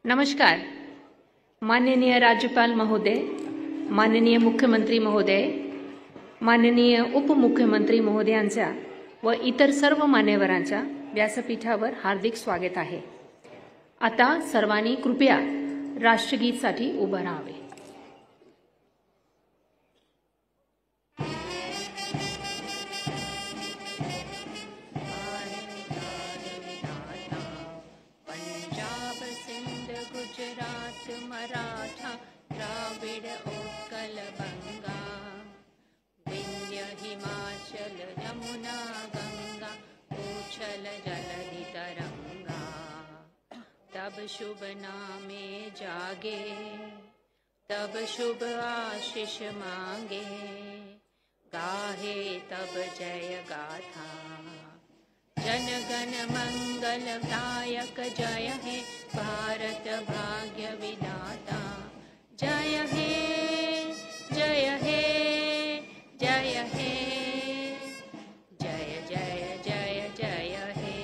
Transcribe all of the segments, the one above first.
नमस्कार. माननीय राज्यपाल महोदय, माननीय मुख्यमंत्री महोदय, माननीय उपमुख्यमंत्री महोदयांचा व इतर सर्व मान्यवरांच्या व्यासपीठावर हार्दिक स्वागत आहे. आता सर्वांनी कृपया राष्ट्रगीतासाठी उभं राहावे. मराठा द्राविड उत्कल बंगा विंध्य हिमाचल यमुना गंगा उछल जलधि तरंगा तब शुभ नामे जागे तब शुभ आशीष मांगे गाहे तब जय गाथा जन गण मंगल दायक जय हे भारत भाग्य विधाता जय हे जय हे जय हे जय जय जय जय हे.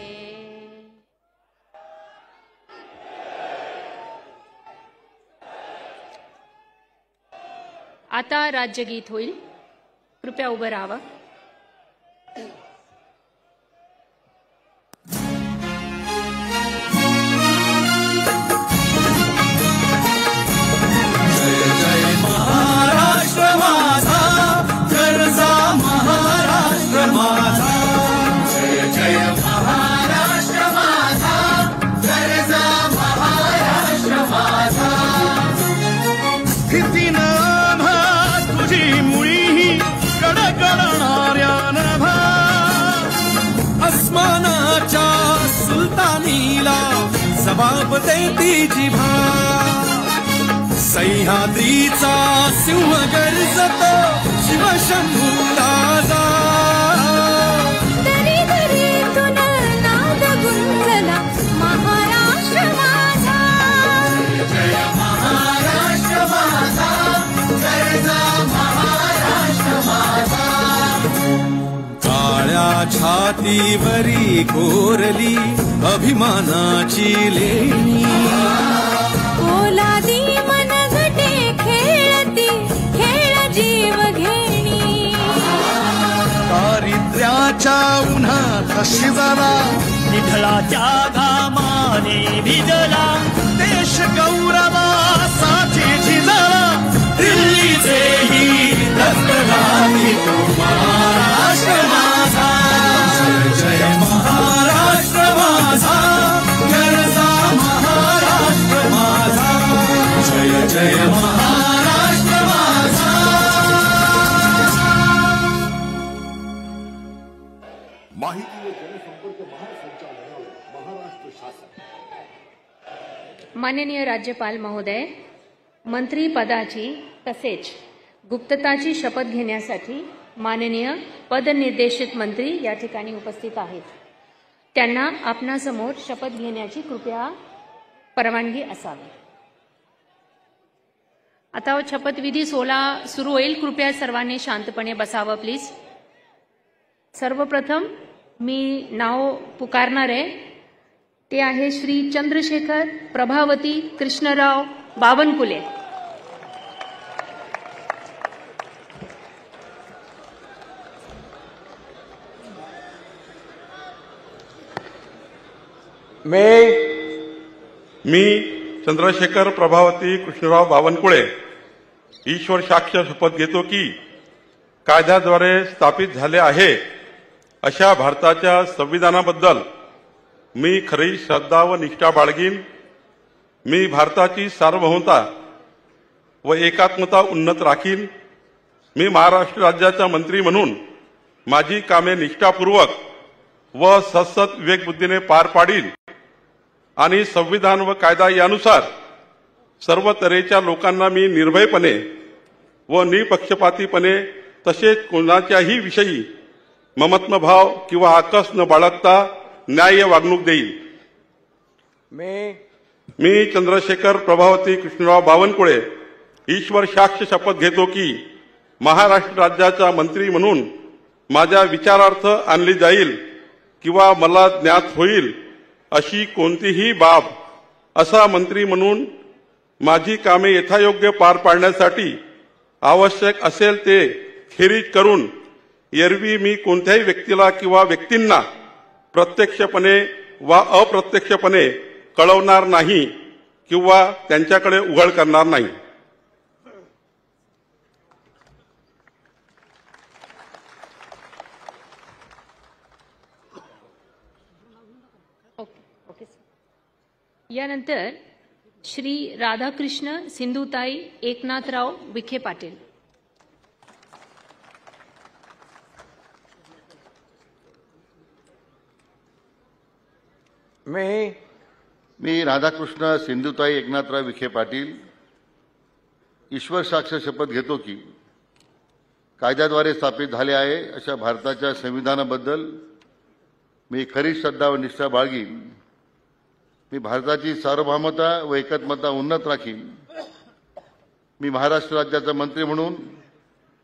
आता राज्यगीत होईल. कृपया उभं राहावं. जबाब देती जिभा सह्याद्रीचा सिंह गर्जतो शिवशंभू राजा दरी दरीतून नाद गुंजला महाराष्ट्र माझा जय महाराष्ट्र माझा जय महाराष्ट्र माझा. काळ्या छातीवरी कोरली अभिमानाची लेणी ओलादी मनगटे खेळती खेळ जीव घेणी दारिद्र्याच्या उन्हात शिजला निढळाच्या घामाने भिजला देश गौरवासाठी झिजला दिल्लीचेही दस्तगामी तो महाराष्ट्र माझा जय महाराष्ट्र माझा गरजा महाराष्ट्र माझा जय जय महाराष्ट्र माझा. माहिती व जनसंपर्क महासंचालनालय महाराष्ट्र शासन. माननीय राज्यपाल महोदय, मंत्री पदाची तसेच गुप्तताची शपथ घेण्यासाठी माननीय पदनिर्देशित मंत्री या ठिकाणी उपस्थित आहेत. त्यांना आपणासमोर शपथ घेण्याची कृपया परवानगी असावी. आता शपथविधी सोहळा सुरू होईल. कृपया सर्वांनी शांतपणे बसावं प्लीज. सर्वप्रथम मी नाव पुकारणार आहे. ते आहे श्री चंद्रशेखर प्रभावती कृष्णराव बावनकुळे. मी चंद्रशेखर प्रभावती कृष्णराव बावनकुळे ईश्वर साक्ष शपथ घेतो की कायद्याद्वारे स्थापित झाले आहे अशा भारताच्या संविधानाबद्दल मी खरी श्रद्धा व निष्ठा बाळगीन. मी भारताची सार्वभौमता व एकात्मता उन्नत राखीन. मी महाराष्ट्र राज्याचा मंत्री म्हणून माझी कामे निष्ठापूर्वक व सतत विवेकबुद्धीने पार पाडीन आणि संविधान व कायदा यानुसार सर्व तऱ्हेच्या लोकांना मी निर्भयपणे व निपक्षपातीपणे तसेच कोणाच्याही विषयी ममत्वभाव किंवा आकस न बाळगता न्याय्य वागणूक देईल. मी चंद्रशेखर प्रभावती कृष्णराव बावनकुळे ईश्वर साक्ष शपथ घेतो की महाराष्ट्र राज्याचा मंत्री म्हणून माझ्या विचारार्थ आणली जाईल किंवा मला ज्ञात होईल अशी कोणतीही बाब असा मंत्री म्हणून माझी कामे यथायोग्य पार पाडण्यासाठी आवश्यक असेल ते खेरीज करून एरवी मी कोणत्याही व्यक्तीला किंवा व्यक्तींना प्रत्यक्षपणे वा अप्रत्यक्षपणे कळवणार नाही किंवा त्यांच्याकडे उघड करणार नाही. Okay sir. यानंतर श्री राधाकृष्ण सिंधुताई एकनाथराव विखे पाटील. मी राधाकृष्ण सिंधुताई एकनाथराव विखे पाटील ईश्वर साक्ष शपथ घेतो की कायद्याद्वारे स्थापित झाले आहे अशा भारताच्या संविधानाबद्दल मी खरी श्रद्धा व निष्ठा बाळगीन. मी भारताची सार्वभौमता व एकात्मता उन्नत राखीन. मी महाराष्ट्र राज्याचा मंत्री म्हणून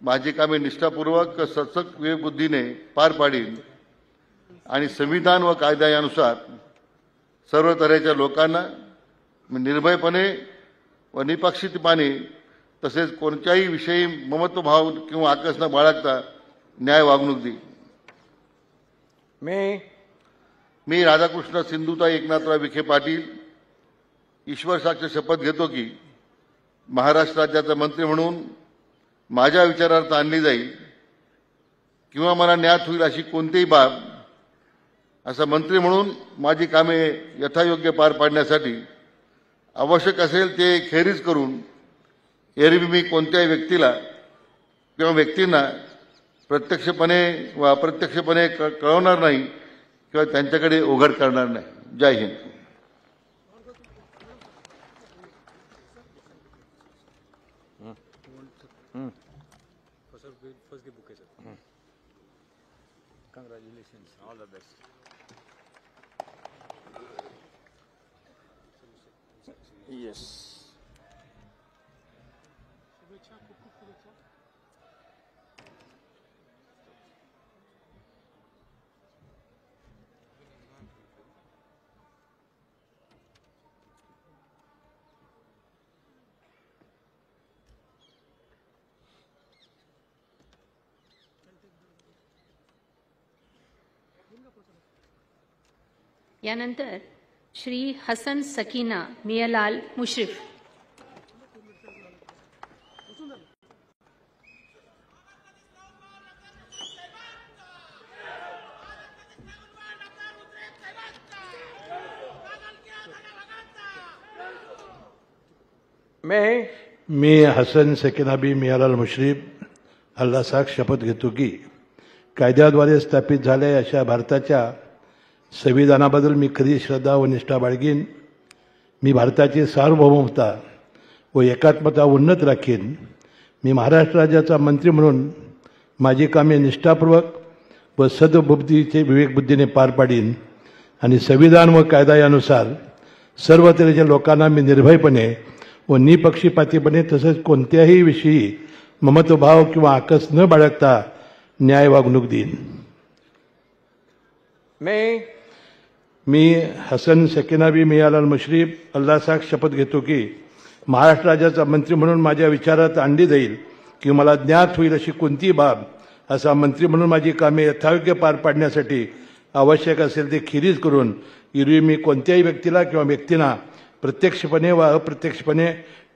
माझी कामे निष्ठापूर्वक सचक विवेकबुद्धीने पार पाडीन आणि संविधान व कायदा यानुसार सर्व तऱ्हेच्या लोकांना मी निर्भयपणे व निपक्षपातीपणे तसेच कोणत्याही विषयी ममत्वभाव किंवा आकस न बाळगता न्याय वागणूक देईन. मी राधाकृष्ण सिंधुताई एकनाथराव विखे पाटील ईश्वर साक्ष शपथ घेतो की महाराष्ट्र राज्याचा मंत्री म्हणून माझ्या विचारार्थ आणली जाईल किंवा मला ज्ञात होईल अशी कोणतीही बाब असा मंत्री म्हणून माझी कामे यथायोग्य पार पाडण्यासाठी आवश्यक असेल ते खेरीज करून एरवी मी कोणत्याही व्यक्तीला किंवा व्यक्तींना प्रत्यक्षपणे व अप्रत्यक्षपणे कळवणार नाही किंवा त्यांच्याकडे उघड करणार नाही. जय हिंद. यानंतर श्री हसन सकीना मियालाल मुश्रीफ. मी हसन सकीना बी मियालाल मुश्रीफ अल्लाह साक्ष शपथ घेतो की कायद्याद्वारे स्थापित झालेल्या अशा भारताच्या संविधानाबद्दल मी खरी श्रद्धा व निष्ठा बाळगीन. मी भारताची सार्वभौमता व एकात्मता उन्नत राखीन. मी महाराष्ट्र राज्याचा मंत्री म्हणून माझी कामे निष्ठापूर्वक व सद्बुद्धीचे विवेकबुद्धीने पार पाडीन आणि संविधान व कायदा यानुसार सर्व तऱ्हेच्या लोकांना मी निर्भयपणे व निपक्षपातीपणे तसेच कोणत्याही विषयी ममत्वभाव किंवा आकस न बाळगता न्याय वागणूक देईन. मी हसन सकीना बी मियालाल मुश्रीफ अल्लाह साक्ष शपथ घेतो की महाराष्ट्र राज्याचा मंत्री म्हणून माझ्या विचारात आणली जाईल की मला ज्ञात होईल अशी कोणतीही बाब असा मंत्री म्हणून माझी कामे यथायोग्य पार पाडण्यासाठी आवश्यक असेल ते खेरीज करून एरवी मी कोणत्याही व्यक्तीला किंवा व्यक्तींना प्रत्यक्षपणे व अप्रत्यक्षपणे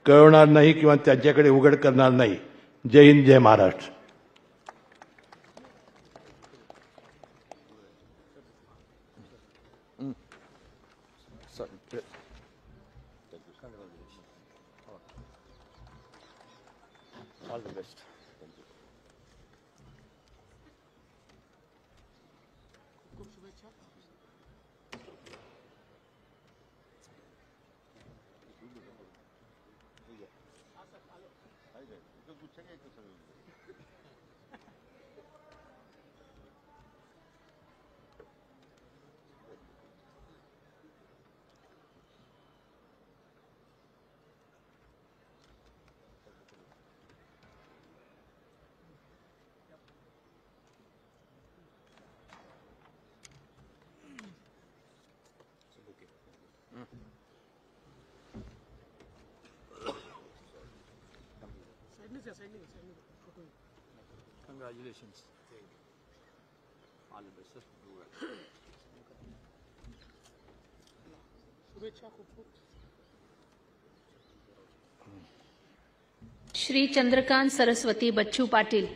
कळवणार नाही किंवा त्यांच्याकडे उघड करणार नाही. जय हिंद, जय Maharashtra. All the best. Congratulations. All the best, sir. Do well. Shri Chandrakant Saraswati Bachchu Patil.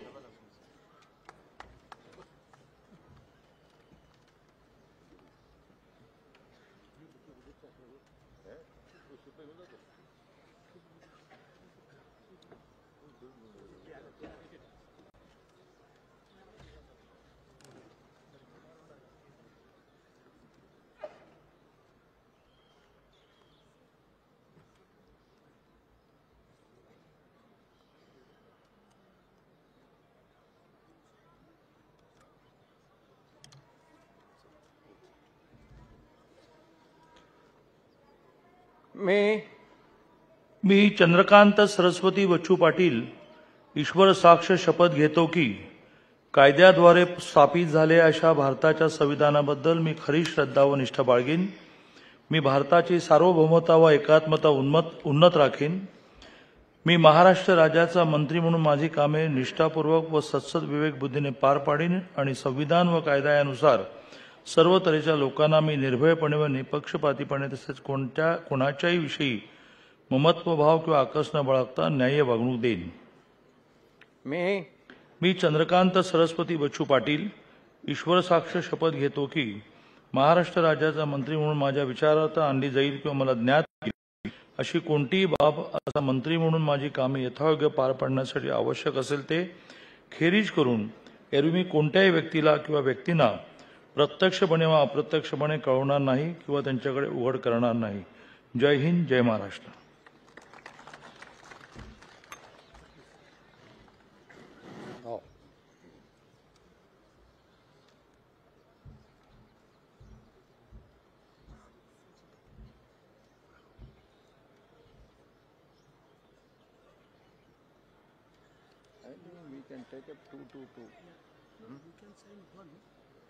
मी चंद्रकांत सरस्वती बच्चू पाटील ईश्वर साक्ष शपथ घेतो की कायद्याद्वारे स्थापित झालेल्या अशा भारताच्या संविधानाबद्दल मी खरी श्रद्धा व निष्ठा बाळगीन. मी भारताची सार्वभौमता व एकात्मता उन्नत राखीन. मी महाराष्ट्र राज्याचा मंत्री म्हणून माझी कामे निष्ठापूर्वक व सत्सद विवेक बुद्धीने पार पाडीन आणि संविधान व कायदा यानुसार सर्व तऱ्हेच्या लोकांना मी निर्भयपणे व निपक्षपातीपणे तसेच कोणाच्याही विषयी ममत्वभाव किंवा आकस न बाळगता न्याय्य वागणूक देईन. मी चंद्रकांत सरस्वती बच्चू पाटील ईश्वर साक्ष शपथ घेतो की महाराष्ट्र राज्याचा मंत्री म्हणून माझ्या विचारार्थ आणली जाईल किंवा मला ज्ञात केली अशी कोणतीही बाब असा मंत्री म्हणून माझी कामे यथायोग्य पार पाडण्यासाठी आवश्यक असेल ते खेरीज करून एरवी मी कोणत्याही व्यक्तीला किंवा व्यक्तींना प्रत्यक्षपणे व अप्रत्यक्षपणे कळवणार नाही किंवा त्यांच्याकडे उघड करणार नाही. जय हिंद, जय Maharashtra. We can take up 222. You can sign one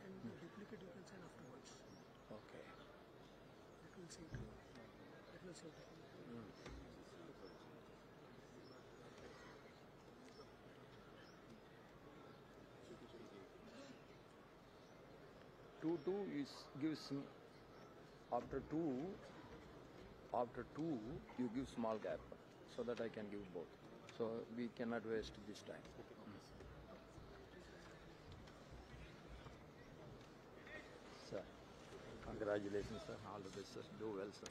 and duplicate you can sign afterwards. Okay. That will say two. That will say two. Two gives after two you give small gap so that I can give both. So we cannot waste this time. Sir, congratulations, sir. All the best, sir. Do well, sir.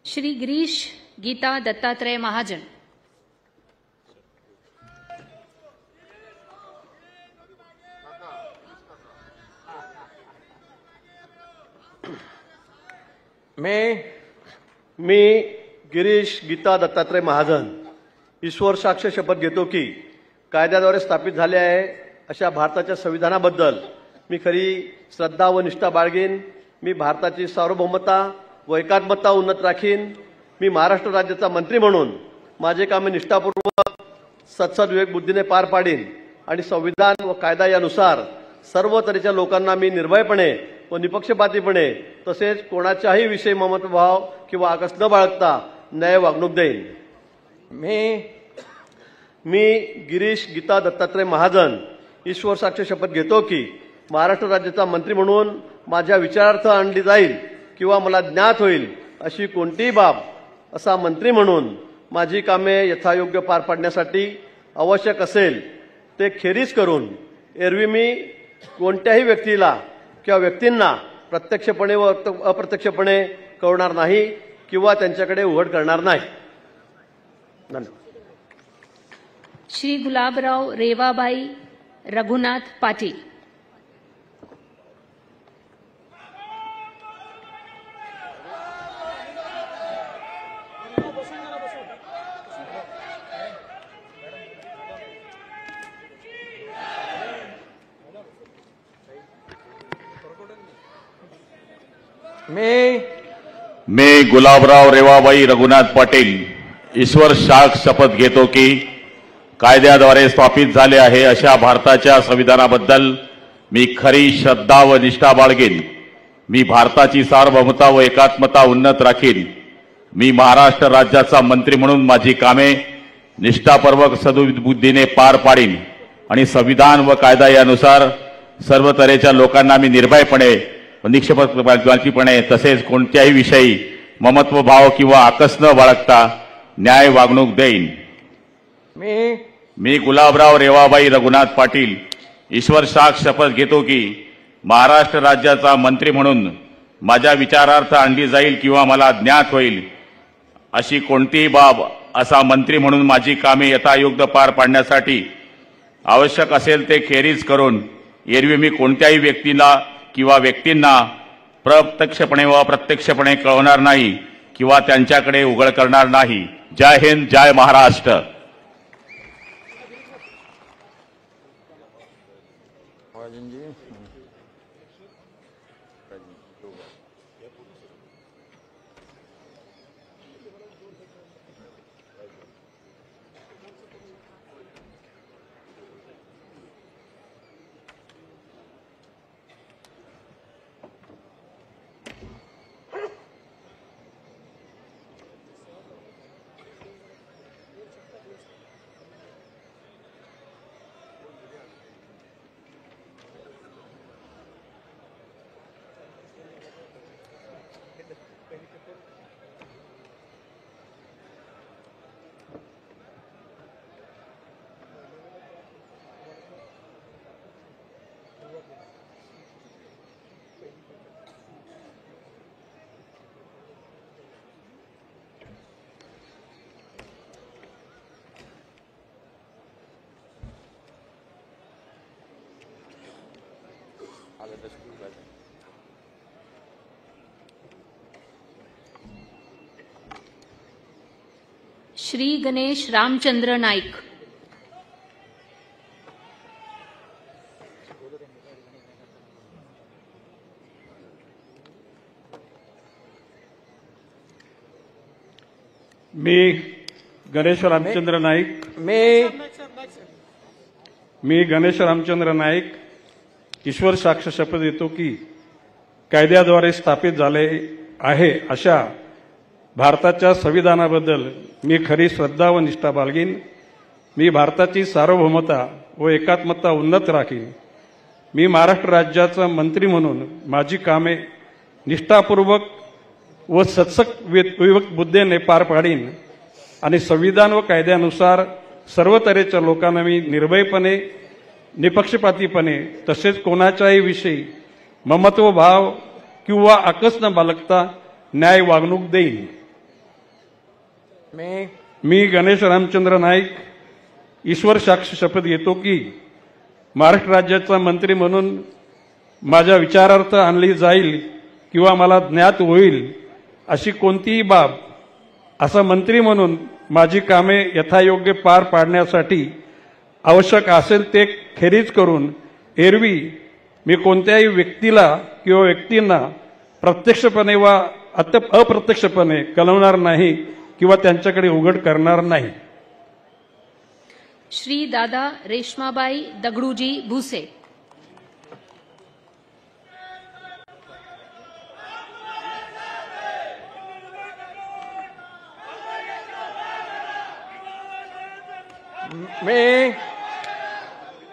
Shri Girish Gita Dattatray Mahajan. मी गिरीश गीता दत्तात्रय महाजन ईश्वर साक्ष शपथ घेतो की कायद्याद्वारे स्थापित झाले आहे अशा भारताच्या संविधानाबद्दल मी खरी श्रद्धा व निष्ठा बाळगीन. मी भारताची सार्वभौमता व एकात्मता उन्नत राखीन. मी महाराष्ट्र राज्याचा मंत्री म्हणून माझे कामे निष्ठापूर्वक सत्सद विवेक बुद्धीने पार पाडीन आणि संविधान व कायदा यानुसार सर्व तऱ्हेच्या लोकांना मी निर्भयपणे व निपक्षपातीपणे तसेच कोणाच्याही विषयी ममत्वभाव किंवा आकस न बाळगता न्याय वागणूक देईन. मी गिरीश गीता दत्तात्रय महाजन ईश्वर साक्ष शपथ घेतो की महाराष्ट्र राज्याचा मंत्री म्हणून माझ्या विचारार्थ आणली जाईल किंवा मला ज्ञात होईल अशी कोणतीही बाब असा मंत्री म्हणून माझी कामे यथायोग्य पार पाडण्यासाठी आवश्यक असेल ते खेरीज करून एरवी मी कोणत्याही व्यक्तीला किंवा व्यक्तींना प्रत्यक्षपणे व अप्रत्यक्षपणे कळवणार नाही किंवा त्यांच्याकडे उघड करणार नाही. धन्यवाद. श्री गुलाबराव रेवाबाई रघुनाथ पाटील. मी गुलाबराव रेवाबाई रघुनाथ पाटील ईश्वर साक्ष शपथ घेतो की कायद्याद्वारे स्थापित झाले आहे अशा भारताच्या संविधानाबद्दल मी खरी श्रद्धा व निष्ठा बाळगेन. मी भारताची सार्वभौमता व एकात्मता उन्नत राखीन. मी महाराष्ट्र राज्याचा मंत्री म्हणून माझी कामे निष्ठापूर्वक सद्बुद्धीने पार पाडीन आणि संविधान व कायदा यानुसार सर्व तऱ्हेच्या लोकांना मी निर्भयपणे व निष्पक्षपातीपणे तसेच कोणत्याही विषयी ममत्व भाव किंवा आकस न बाळगता न्याय वागणूक देईन. मी गुलाबराव रेवाबाई रघुनाथ पाटील ईश्वर साक्ष शपथ घेतो की महाराष्ट्र राज्याचा मंत्री म्हणून माझ्या विचारार्थ आणली जाईल किंवा मला ज्ञात होईल अशी कोणतीही बाब असा मंत्री म्हणून माझी कामे यथायोग्य पार पाडण्यासाठी आवश्यक असेल ते खेरीज करून एरवी मी कोणत्याही व्यक्तीला किंवा व्यक्तींना प्रत्यक्षपणे व अप्रत्यक्षपणे कळवणार नाही किंवा त्यांच्याकडे उघड करणार नाही. जय हिंद, जय महाराष्ट्र. श्री गणेश रामचंद्र नाईक. मी गणेश रामचंद्र नाईक. मी गणेश रामचंद्र नाईक ईश्वर साक्ष शपथ घेतो की कायद्याद्वारे स्थापित झाले आहे अशा भारताच्या संविधानाबद्दल मी खरी श्रद्धा व निष्ठा बाळगीन. मी भारताची सार्वभौमता व एकात्मता उन्नत राखीन. मी महाराष्ट्र राज्याचा मंत्री म्हणून माझी कामे निष्ठापूर्वक व सत्सक बुद्धीने पार पाडीन आणि संविधान व कायद्यानुसार सर्व तऱ्हेच्या लोकांना मी निर्भयपणे निपक्षपातीपणे तसेच कोणाच्याही विषयी ममत्व भाव किंवा आकस न बाळगता न्याय वागणूक देईन. मी गणेश रामचंद्र नाईक ईश्वर साक्ष शपथ घेतो की महाराष्ट्र राज्याचा मंत्री म्हणून माझ्या विचारार्थ आणली जाईल किंवा मला ज्ञात होईल अशी कोणतीही बाब असा मंत्री म्हणून माझी कामे यथायोग्य पार पाडण्यासाठी आवश्यक असेल ते खेरीज करून एरवी मी कोणत्याही व्यक्तीला किंवा व्यक्तींना प्रत्यक्षपणे वा अप्रत्यक्षपणे कळवणार नाही किंवा त्यांच्याकडे उघड करणार नाही. श्री दादा रेश्माबाई दगडूजी भुसे.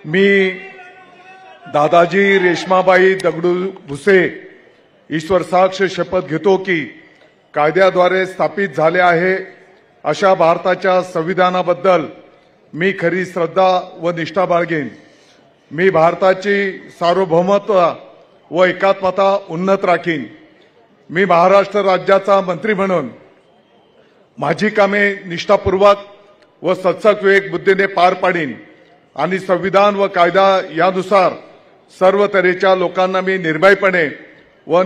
मी दादाजी रेश्माबाई दगडू भुसे ईश्वर साक्ष शपथ घेतो की कायद्याद्वारे स्थापित झाले आहे अशा भारताच्या संविधानाबद्दल मी खरी श्रद्धा व निष्ठा बाळगेन. मी भारताची सार्वभौमता व एकात्मता उन्नत राखीन. मी महाराष्ट्र राज्याचा मंत्री म्हणून माझी कामे निष्ठापूर्वक व सत्सक बुद्धीने पार पाडीन आणि संविधान व कायदा यानुसार सर्व तऱ्हेच्या लोकांना मी निर्भयपणे व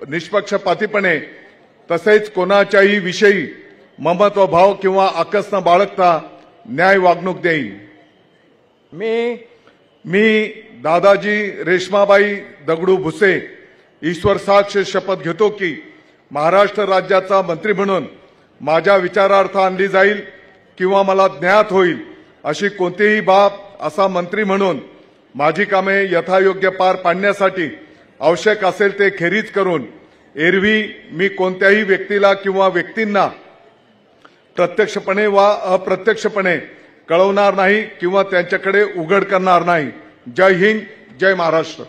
निष्पक्षपातीपणे तसेच कोणाच्याही विषयी ममत्व भाव किंवा आकस न बाळगता न्याय वागणूक देईन. मी दादाजी रेश्माबाई दगडू भुसे ईश्वर साक्ष शपथ घेतो की महाराष्ट्र राज्याचा मंत्री म्हणून माझ्या विचारार्थ आणली जाईल किंवा मला ज्ञात होईल अशी कोणतीही बाब असा मंत्री म्हणून माझी कामे यथायोग्य पार पाडण्यासाठी आवश्यक असेल ते खेरीज करून एरवी मी कोणत्याही व्यक्तीला किंवा व्यक्तींना प्रत्यक्षपणे वा अप्रत्यक्षपणे कळवणार नाही किंवा त्यांच्याकडे उघड करणार नाही. जय हिंद, जय महाराष्ट्र.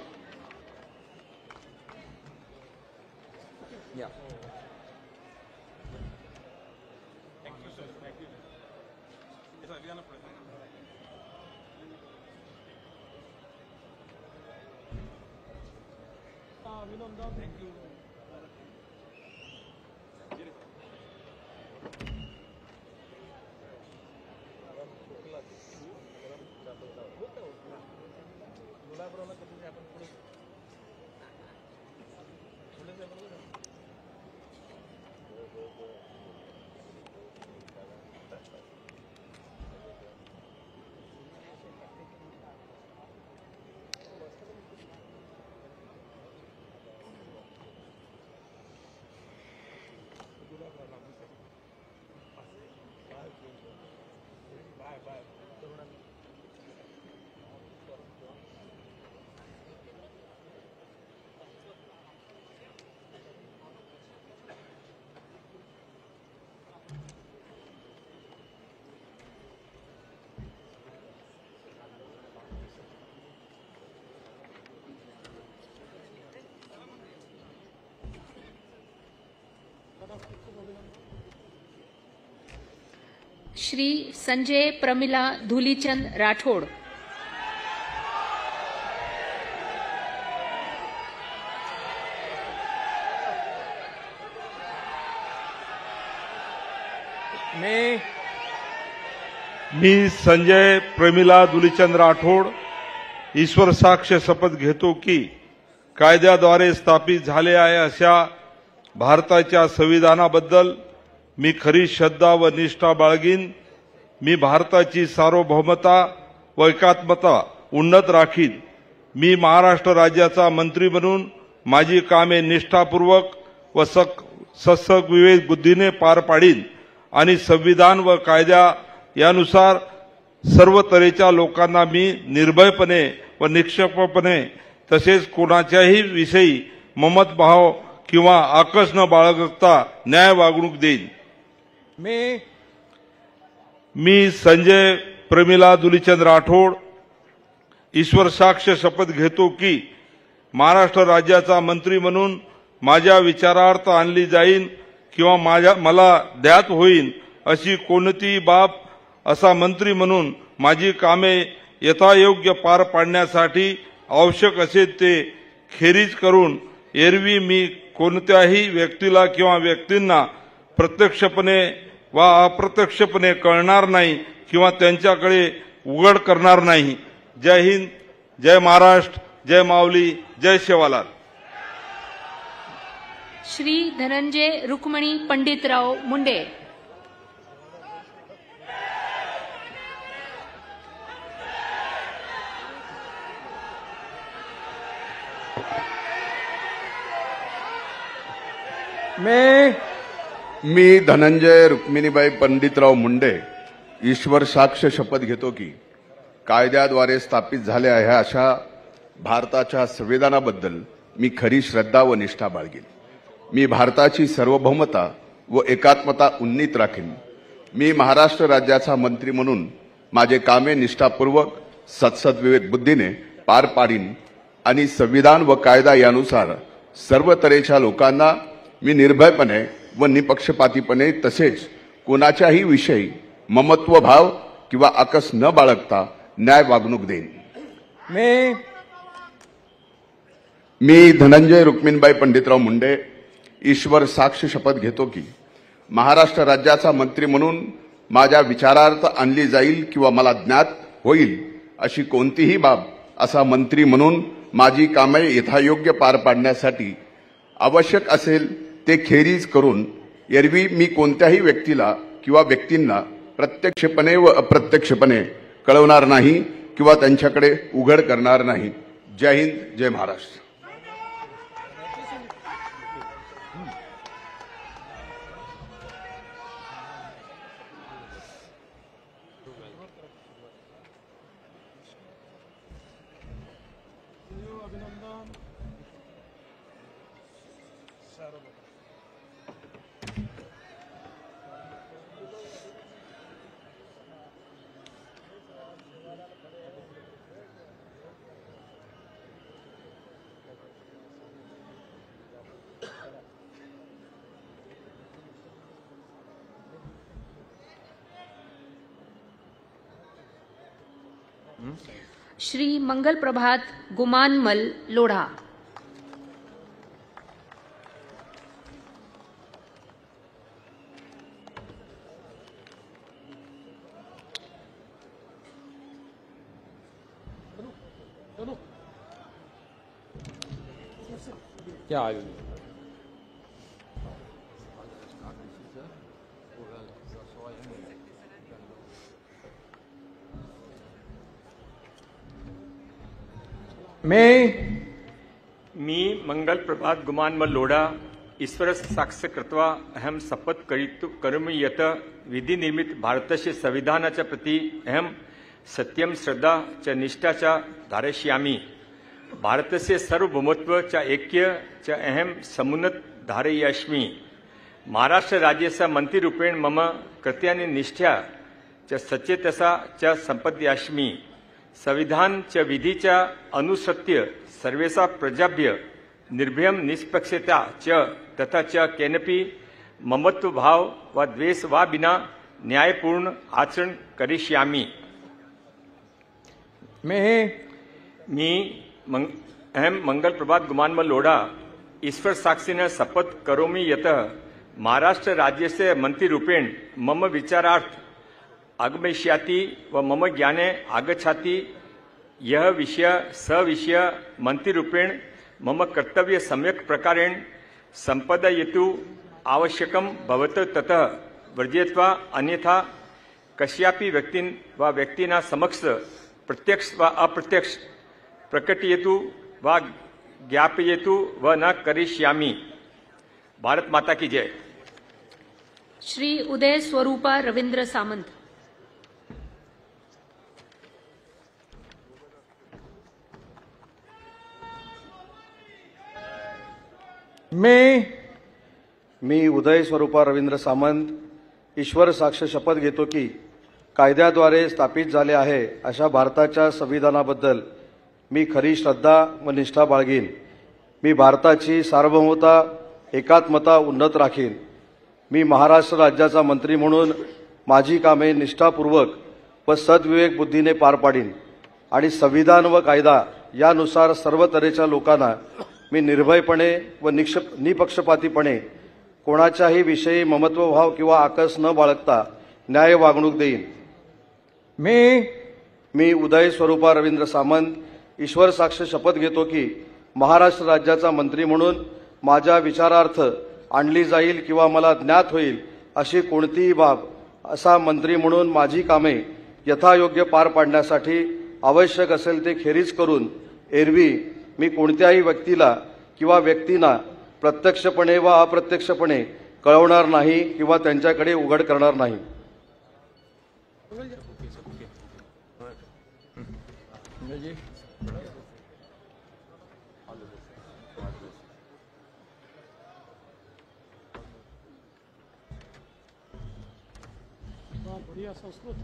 श्री संजय प्रमिला धुलीचंद राठोड. मी संजय प्रमिला धुलीचंद राठोड ईश्वर साक्ष शपथ घेतो की कायद्याद्वारे स्थापित झाले आहे अशा भारताच्या संविधानाबद्दल मी खरी श्रद्धा व निष्ठा बाळगीन. मी भारताची सार्वभौमता व एकात्मता उन्नत राखीन. मी महाराष्ट्र राज्याचा मंत्री म्हणून माझी कामे निष्ठापूर्वक व सत्सग विवेक बुद्धीने पार पाडीन आणि संविधान व कायद्या यानुसार सर्व तऱ्हेच्या लोकांना मी निर्भयपणे व निष्पक्षपणे तसेच कोणाच्याही विषयी ममतभाव किंवा आकस न बाळगता न्याय वागणूक देईन. मी संजय प्रमिला धुलीचंद राठोड ईश्वर साक्ष शपथ घेतो की महाराष्ट्र राज्याचा मंत्री म्हणून माझ्या विचारार्थ आणली जाईल किंवा मला ज्ञात होईल अशी कोणतीही बाब असा मंत्री म्हणून माझी कामे यथायोग्य पार पाडण्यासाठी आवश्यक असेल ते खेरीज करून एरवी मी कोणत्याही व्यक्तीला किंवा व्यक्तींना प्रत्यक्षपणे वा अप्रत्यक्षपणे कळणार नाही किंवा त्यांच्याकडे उघड करणार नाही. जय हिंद, जय महाराष्ट्र, जय माऊली, जय सेवालाल. श्री धनंजय रुक्मणी पंडितराव मुंडे. मी धनंजय रुक्मिणीबाई पंडितराव मुंडे ईश्वर साक्ष शपथ घेतो की कायद्याद्वारे स्थापित झाले आहे अशा भारताच्या संविधानाबद्दल मी खरी श्रद्धा व निष्ठा बाळगीन. मी भारताची सार्वभौमता व एकात्मता उन्नीत राखीन. मी महाराष्ट्र राज्याचा मंत्री म्हणून माझे कामे निष्ठापूर्वक सत्सद्विवेक बुद्धीने पार पाडीन आणि संविधान व कायदा यानुसार सर्व तऱ्हेच्या लोकांना मी निर्भयपणे व निपक्षपातीपणे तसेच कोणाच्याही विषयी ममत्व भाव किंवा आकस न बाळगता न्याय वागणूक देईन. मी धनंजय रुक्मिणीबाई पंडितराव मुंडे ईश्वर साक्ष शपथ घेतो की महाराष्ट्र राज्याचा मंत्री म्हणून माझ्या विचारार्थ आणली जाईल किंवा मला ज्ञात होईल अशी कोणतीही बाब असा मंत्री म्हणून माझी कामे यथायोग्य पार पाडण्यासाठी आवश्यक असेल ते खेरीज करून एरवी मी कोणत्याही व्यक्तीला किंवा व्यक्तींना प्रत्यक्षपणे व अप्रत्यक्षपणे कळवणार नाही किंवा त्यांच्याकडे उघड करणार नाही. जय हिंद, जय महाराष्ट्र. श्री मंगल प्रभात गुमानमल लोढ़ा। क्या आयु मी मंगल प्रभात गुमानमल लोढ़ा ईश्वर साक्ष्य कृत्वा अहम शपथ करोमि यत् विधि निर्मित भारतस्य संविधानाच्या प्रति अहम सत्यम श्रद्धा च निष्ठा च धारयिष्यामि। भारतस्य सार्वभौमत्व च ऐक्य च अहम समुन्नत धारयिष्यामि। महाराष्ट्र राज्यस्य मंत्रीरूपेण मम कृत्यानि निष्ठा च सचेतसा च संपद्यास्मि। संविधान च विधि च अनुसृत्य सर्वेषा प्रजाभ्य निर्भयं निष्पक्षता च तथा च केनपि ममत्व भाव व द्वेष वा बिना न्यायपूर्ण आचरण करिष्यामि। अहम मंगल प्रभात गुमानमल लोढ़ा ईश्वर साक्षिण शपथ करोमि यत् महाराष्ट्र राज्यस्य मंत्रीरूपेण मम विचारार्थ आगमिष्याति व मम ज्ञाने आगच्छति। यह विषय सविषय मंत्रीरूपेण मम कर्तव्य सम्यक प्रकारेण संपादयितु आवश्यकं भवत् ततः वर्जयित्वा अन्यथा कस्यापि व्यक्तिन वा व्यक्तिना समक्ष प्रत्यक्ष व अप्रत्यक्ष प्रकटयतु व ज्ञापयतु व न करिष्यामि। भारत माता की जय। श्री उदय स्वरूपा रविंद्र सामंत। मी उदय स्वरूपा रवींद्र सामंत ईश्वर साक्ष शपथ घेतो की कायद्याद्वारे स्थापित झाले आहे अशा भारताच्या संविधानाबद्दल मी खरी श्रद्धा व निष्ठा बाळगीन। मी भारताची सार्वभौमता एकात्मता उन्नत राखीन। मी महाराष्ट्र राज्याचा मंत्री म्हणून माझी कामे निष्ठापूर्वक व सद्विवेक बुद्धीने पार पाडीन आणि संविधान व कायदा यानुसार सर्व तऱ्हेच्या लोकांना मी निर्भयपणे व निपक्षपातीपणे कोणाच्याही विषयी ममत्वभाव किंवा आकस न बाळगता न्याय वागणूक देईन। मी उदय स्वरूपा रवींद्र सामंत ईश्वर साक्ष शपथ घेतो की महाराष्ट्र राज्याचा मंत्री म्हणून माझ्या विचारार्थ आणली जाईल किंवा मला ज्ञात होईल अशी कोणतीही बाब असा मंत्री म्हणून माझी कामे यथायोग्य पार पाडण्यासाठी आवश्यक असेल ते खेरीज करून एरवी मी कोणत्याही व्यक्तीला किंवा व्यक्तींना प्रत्यक्षपणे व अप्रत्यक्षपणे कळवणार नाही किंवा त्यांच्याकडे उघड करणार नाही। बढ़िया संस्कृत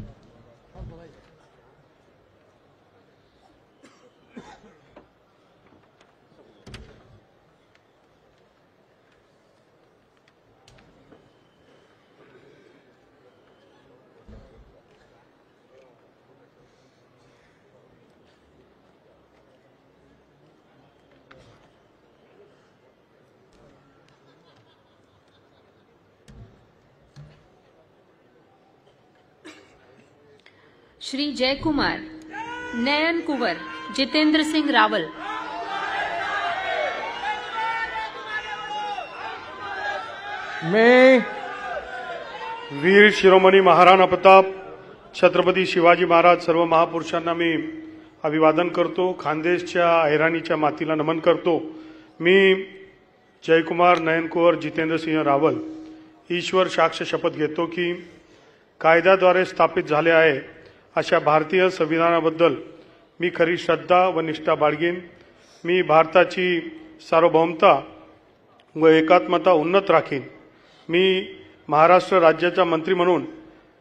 श्री जयकुमार नयन कुंवर जितेंद्र सिंह रावल। मैं वीर शिरोमणी महाराणा प्रताप छत्रपती शिवाजी महाराज सर्व महापुरुषांना मी अभिवादन करतो। खानदेशच्या ऐराणीच्या मातीला नमन करतो। मी जयकुमार नयन कुंवर जितेंद्र सिंह रावल ईश्वर साक्ष शपथ घेतो की कायद्याद्वारे स्थापित झाले आहे अशा भारतीय संविधानाबद्दल मी खरी श्रद्धा व निष्ठा बाळगीन। मी भारताची सार्वभौमता व एकात्मता उन्नत राखीन। मी महाराष्ट्र राज्याचा मंत्री म्हणून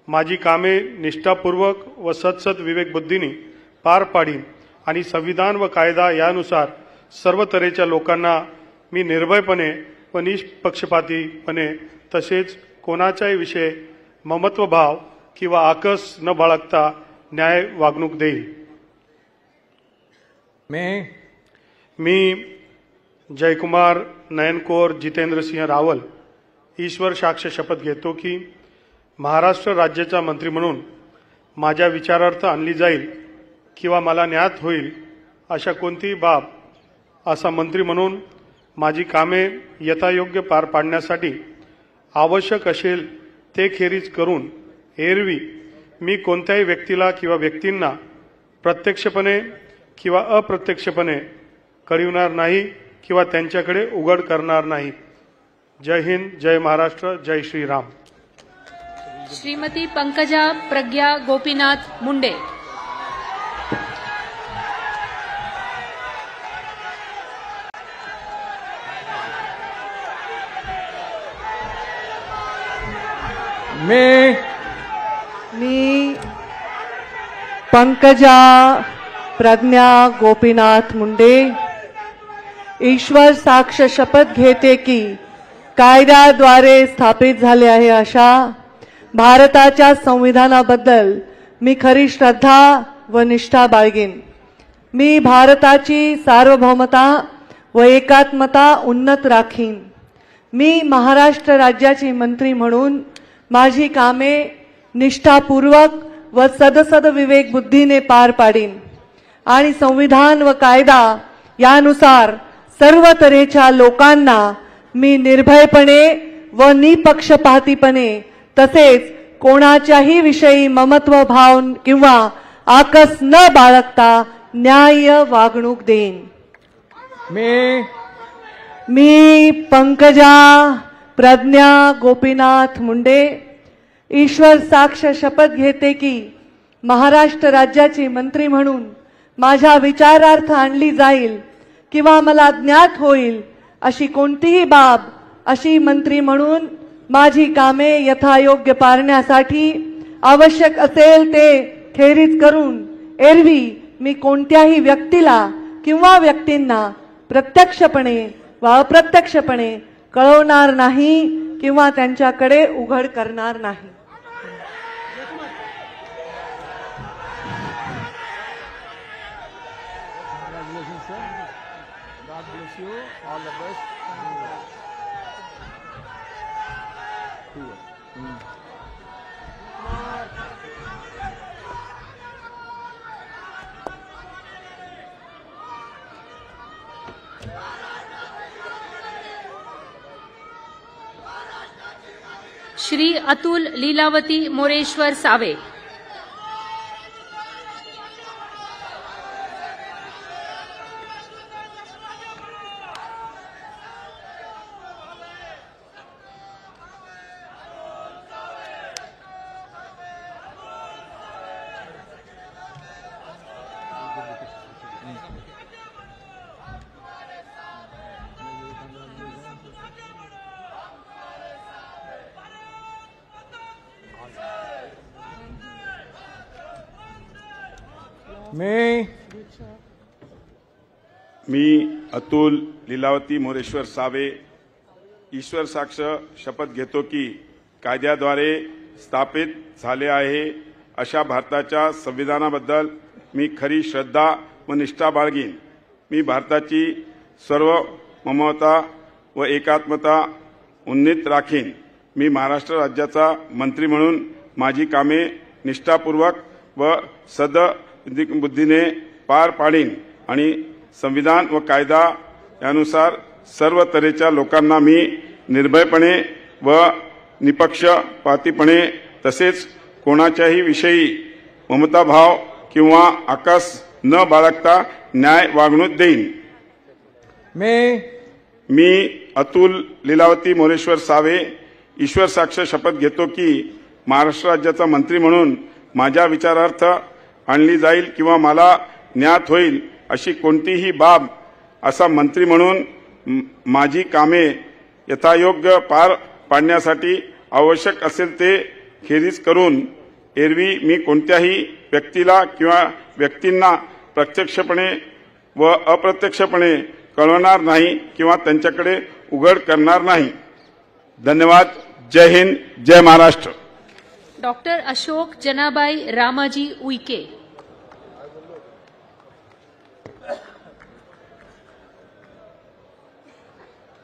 माझी कामे निष्ठापूर्वक व सत्सद विवेक बुद्धीने पार पाडीन आणि संविधान व कायदा यानुसार सर्व तऱ्हेच्या लोकांना मी निर्भयपणे व निष्पक्षपातीपणे तसेच कोणाच्याही विषयी ममत्वभाव किंवा आकस न बाळगता न्याय वागणूक देईल। मी जयकुमार नयनकोर जितेंद्रसिंह रावल ईश्वर साक्ष शपथ घेतो की महाराष्ट्र राज्याचा मंत्री म्हणून माझ्या विचारार्थ आणली जाईल किंवा मला ज्ञात होईल अशा कोणतीही बाब असा मंत्री म्हणून माझी कामे यथायोग्य पार पाडण्यासाठी आवश्यक असेल ते खेरीज करून एरवी मी कोणत्याही व्यक्तीला किंवा व्यक्तींना प्रत्यक्षपणे किंवा अप्रत्यक्षपणे कळविणार नाही किंवा त्यांच्याकडे उघड करणार नाही. जय हिंद, जय महाराष्ट्र, जय श्रीराम. श्रीमती पंकजा प्रज्ञा गोपीनाथ मुंडे. मी पंकजा प्रज्ञा गोपीनाथ मुंडे ईश्वर साक्ष शपथ घेते की कायद्याद्वारे स्थापित झाले आहे अशा भारताच्या संविधानाबद्दल मी खरी श्रद्धा व निष्ठा बाळगीन. मी भारताची सार्वभौमता व एकात्मता उन्नत राखीन. मी महाराष्ट्र राज्याची मंत्री म्हणून माझी कामे निष्ठापूर्वक व सदसद विवेक बुद्धीने पार पाडीन आणि संविधान व कायदा यानुसार सर्व तऱ्हेच्या लोकांना मी निर्भयपणे व निपक्षपातीपणे तसेच कोणाच्याही विषयी ममत्व भाव किंवा आकस न बाळगता न्याय्य वागणूक देईन. मी पंकजा प्रज्ञा गोपीनाथ मुंडे ईश्वर साक्ष शपथ घेते की महाराष्ट्र राज्याची मंत्री म्हणून माझ्या विचारार्थ आणली जाईल किंवा मला ज्ञात होईल अशी कोणतीही बाब अशी मंत्री म्हणून माझी कामे यथायोग्य पारण्यासाठी आवश्यक असेल ते खेरीज करून एरवी मी कोणत्याही व्यक्तीला किंवा व्यक्तींना प्रत्यक्षपणे व अप्रत्यक्षपणे कळवणार नाही किंवा त्यांच्याकडे उघड करणार नाही. श्री अतुल लीलावती मोरेश्वर सावे. मी अतुल लीलावती मोरेश्वर सावे ईश्वर साक्ष शपथ घेतो की कायद्याद्वारे स्थापित झाले आहे अशा भारताच्या संविधानाबद्दल मी खरी श्रद्धा व निष्ठा बाळगीन. मी भारताची सार्वभौमता व एकात्मता उन्नत राखीन. मी महाराष्ट्र राज्याचा मंत्री म्हणून माझी कामे निष्ठापूर्वक व सद्बुद्धीने पार पाडीन आणि संविधान व कायदा यानुसार सर्व तऱ्हेच्या लोकांना मी निर्भयपणे व निपक्षपातीपणे तसेच कोणाच्याही विषयी ममताभाव किंवा आकस न बाळगता न्याय वागणूक देईन. मी अतुल लीलावती मोरेश्वर सावे ईश्वर साक्ष शपथ घेतो की महाराष्ट्र राज्याचा मंत्री म्हणून माझ्या विचारार्थ आणली जाईल किंवा मला ज्ञात होईल अशी कोणतीही बाब असा मंत्री म्हणून माझी कामे यथायोग्य पार पाडण्यासाठी आवश्यक असेल ते खेरीज करून एरवी मी कोणत्याही व्यक्तीला किंवा व्यक्तींना प्रत्यक्षपणे व अप्रत्यक्षपणे कळवणार नाही किंवा त्यांच्याकडे उघड करणार नाही. धन्यवाद. जय हिंद, जय महाराष्ट्र. डॉक्टर अशोक जनाबाई रामाजी उईके.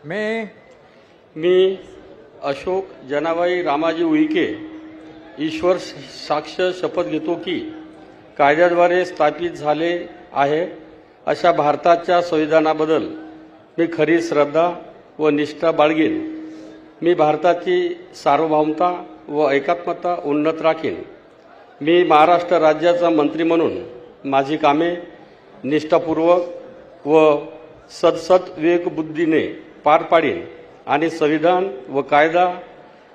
मी अशोक जनाबाई रामाजी उईके ईश्वर साक्ष शपथ घेतो की कायद्याद्वारे स्थापित झाले आहे अशा भारताच्या संविधानाबद्दल मी खरी श्रद्धा व निष्ठा बाळगीन. मी भारताची सार्वभौमता व एकात्मता उन्नत राखीन. मी महाराष्ट्र राज्याचा मंत्री म्हणून माझी कामे निष्ठापूर्वक व सद्सद्विवेकबुद्धीने पार पाडीन आणि संविधान व कायदा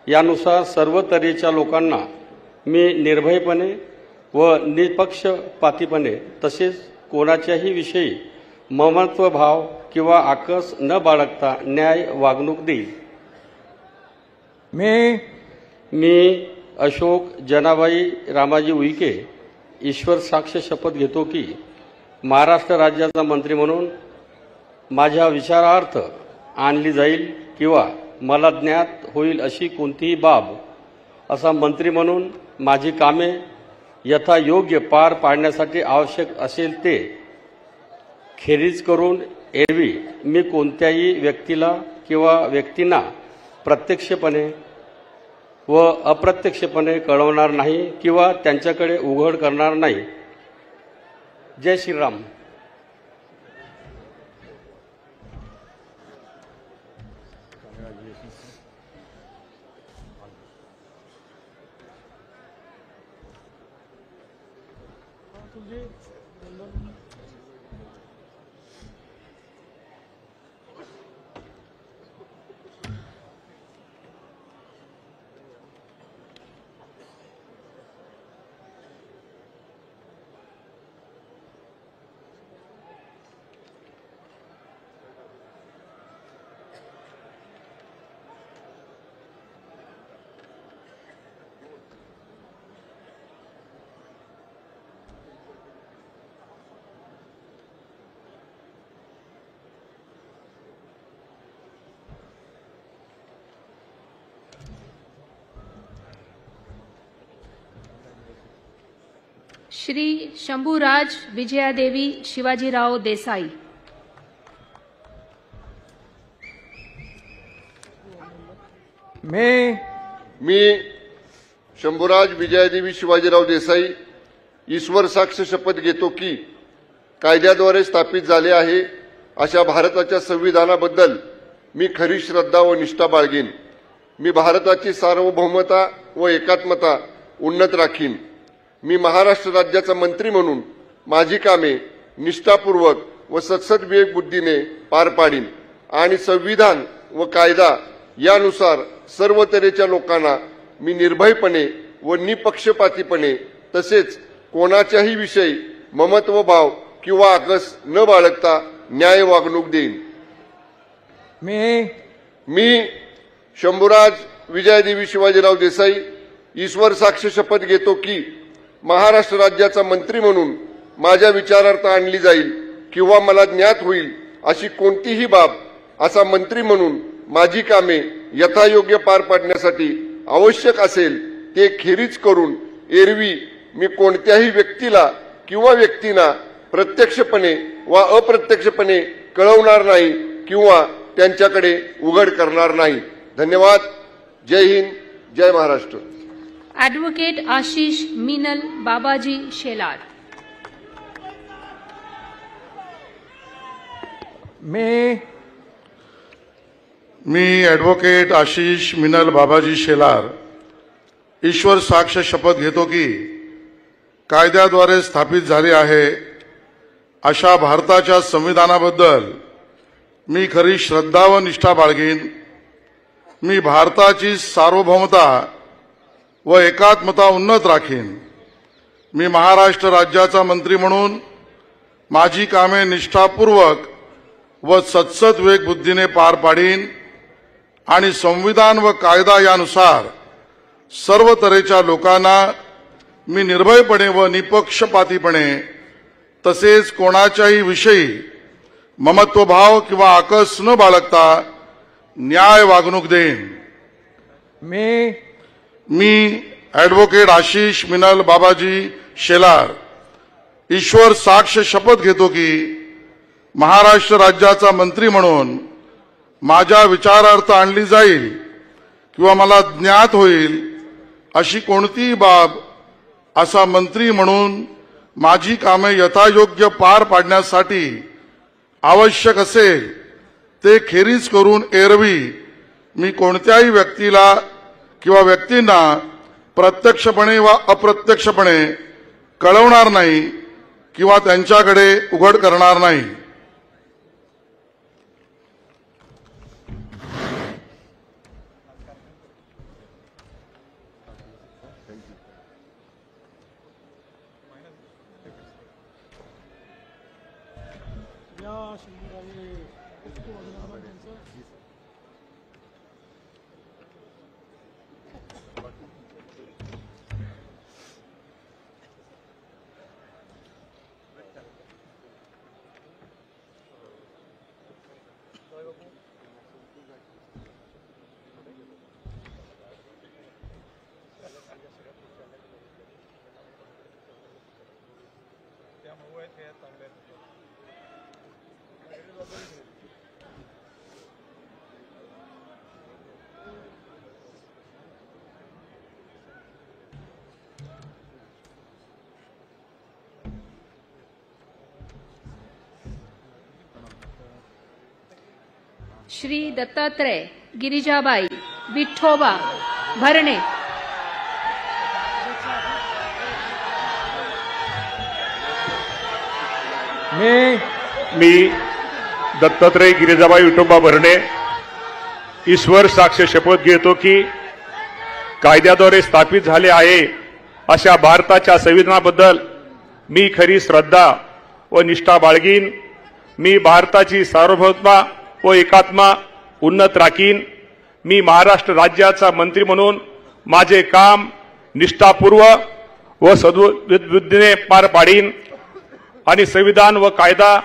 यानुसार सर्व तऱ्हेच्या लोकांना मी निर्भयपणे व निपक्षपातीपणे तसेच कोणाच्याही विषयी ममत्वभाव किंवा आकस न बाळगता न्याय वागणूक देईल. मी अशोक जनाबाई रामाजी उईके ईश्वर साक्ष शपथ घेतो की महाराष्ट्र राज्याचा मंत्री म्हणून माझ्या विचारार्थ आणली जाईल किंवा मला ज्ञात होईल अशी कोणतीही बाब असा मंत्री म्हणून माझी कामे यथायोग्य पार पाडण्यासाठी आवश्यक असेल ते खेरीज करून एरवी मी कोणत्याही व्यक्तीला किंवा व्यक्तींना प्रत्यक्षपणे व अप्रत्यक्षपणे कळवणार नाही किंवा त्यांच्याकडे उघड करणार नाही. जय श्रीराम. श्री शंभूराज विजयादेवी शिवाजीराव देसाई. मी शंभूराज विजयादेवी शिवाजीराव देसाई ईश्वर साक्ष शपथ घेतो की कायद्याद्वारे स्थापित झाले आहे अशा भारताच्या संविधानाबद्दल मी खरी श्रद्धा व निष्ठा बाळगीन. मी भारताची सार्वभौमता व एकात्मता उन्नत राखीन. मी महाराष्ट्र राज्याचा मंत्री म्हणून माझी कामे निष्ठापूर्वक व सद्सद्विवेक बुद्धीने पार पाडीन आणि संविधान व कायदा यानुसार सर्व तऱ्हेच्या लोकांना मी निर्भयपणे व निपक्षपातीपणे तसेच कोणाच्याही विषयी ममत्वभाव किंवा आकस न बाळगता न्याय वागणूक देईन. मी शंभूराज विजयादेवी शिवाजीराव देसाई ईश्वर साक्ष शपथ घेतो की महाराष्ट्र राज्याचा मंत्री म्हणून माझ्या विचारार्थ आणली जाईल किंवा मला ज्ञात होईल अशी कोणतीही बाब असा मंत्री म्हणून माझी कामे यथायोग्य पार पाडण्यासाठी आवश्यक असेल ते खेरीज करून एरवी मी कोणत्याही व्यक्तीला किंवा व्यक्तींना प्रत्यक्षपणे वा अप्रत्यक्षपणे कळवणार नाही किंवा त्यांच्याकडे उघड करणार नाही. धन्यवाद. जय हिंद. जय महाराष्ट्र. ॲडव्होकेट आशिष मीनल बाबाजी शेलार. मी ॲडव्होकेट आशिष मिनल बाबाजी शेलार ईश्वर साक्ष शपथ घेतो की कायद्याद्वारे स्थापित झाले आहे अशा भारताच्या संविधानाबद्दल मी खरी श्रद्धा व निष्ठा बाळगीन. मी भारताची सार्वभौमता व एकात्मता उन्नत राखीन. मी महाराष्ट्र राज्याचा मंत्री म्हणून माझी कामे निष्ठापूर्वक व सद्सद्विवेक बुद्धीने पार पाडीन आणि संविधान व कायदा यानुसार सर्व तऱ्हेच्या लोकांना मी निर्भयपणे व निपक्षपातीपणे तसेच कोणाच्याही विषयी ममत्वभाव किंवा आकस न बाळगता न्याय वागणूक देईन. मी ॲडव्होकेट आशिष मिनल बाबाजी शेलार ईश्वर साक्ष शपथ घेतो की महाराष्ट्र राज्याचा मंत्री म्हणून माझ्या विचारार्थ आणली जाईल किंवा मला ज्ञात होईल अशी कोणतीही बाब असा मंत्री म्हणून माझी कामे यथायोग्य पार पाडण्यासाठी आवश्यक असेल ते खेरीज करून एरवी मी कोणत्याही व्यक्तीला किंवा व्यक्तींना प्रत्यक्षपणे वा अप्रत्यक्षपणे कळवणार नाही किंवा त्यांच्याकडे उघड करणार नाही. श्री दत्तात्रय गिरिजाबाई विठोबा भरणे. मी दत्तात्रय गिरिजाबाई विठोबा भरणे ईश्वर साक्ष शपथ घेतो की कायद्याद्वारे स्थापित झाले आहे अशा भारताच्या संविधानाबद्दल मी खरी श्रद्धा व निष्ठा बाळगीन. मी भारताची सार्वभौमता व एकात्मा उन्नत राखीन. मी महाराष्ट्र राज्याचा मंत्री म्हणून माझे काम निष्ठापूर्वक व सद्बुद्धीने पार पाडीन आणि संविधान व कायदा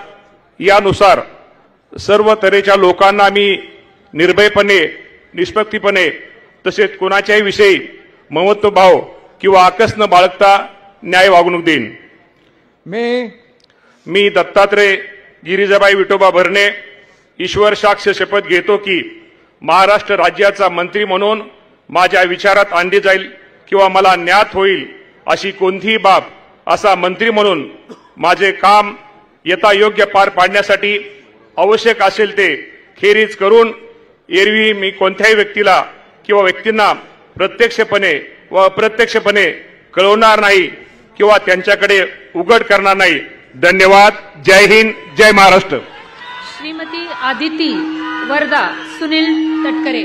यानुसार सर्व तऱ्हेच्या लोकांना मी निर्भयपणे निष्पक्षपणे तसेच कोणाच्याही विषयी ममत्वभाव किंवा आकस न बाळगता न्याय वागणूक देईन. मी दत्तात्रय गिरिजाबाई विठोबा भरणे ईश्वर साक्ष शपथ घेतो की महाराष्ट्र राज्याचा मंत्री म्हणून माझ्या विचारात आणली जाईल किंवा मला ज्ञात होईल अशी कोणतीही बाब असा मंत्री म्हणून माझे काम यथायोग्य पार पाडण्यासाठी आवश्यक असेल ते खेरीज करून एरवी मी कोणत्याही व्यक्तीला किंवा व्यक्तींना प्रत्यक्षपणे व अप्रत्यक्षपणे कळवणार नाही किंवा त्यांच्याकडे उघड करणार नाही. धन्यवाद. जय हिंद. जय महाराष्ट्र. श्रीमती आदिती वरदा सुनील तटकरे.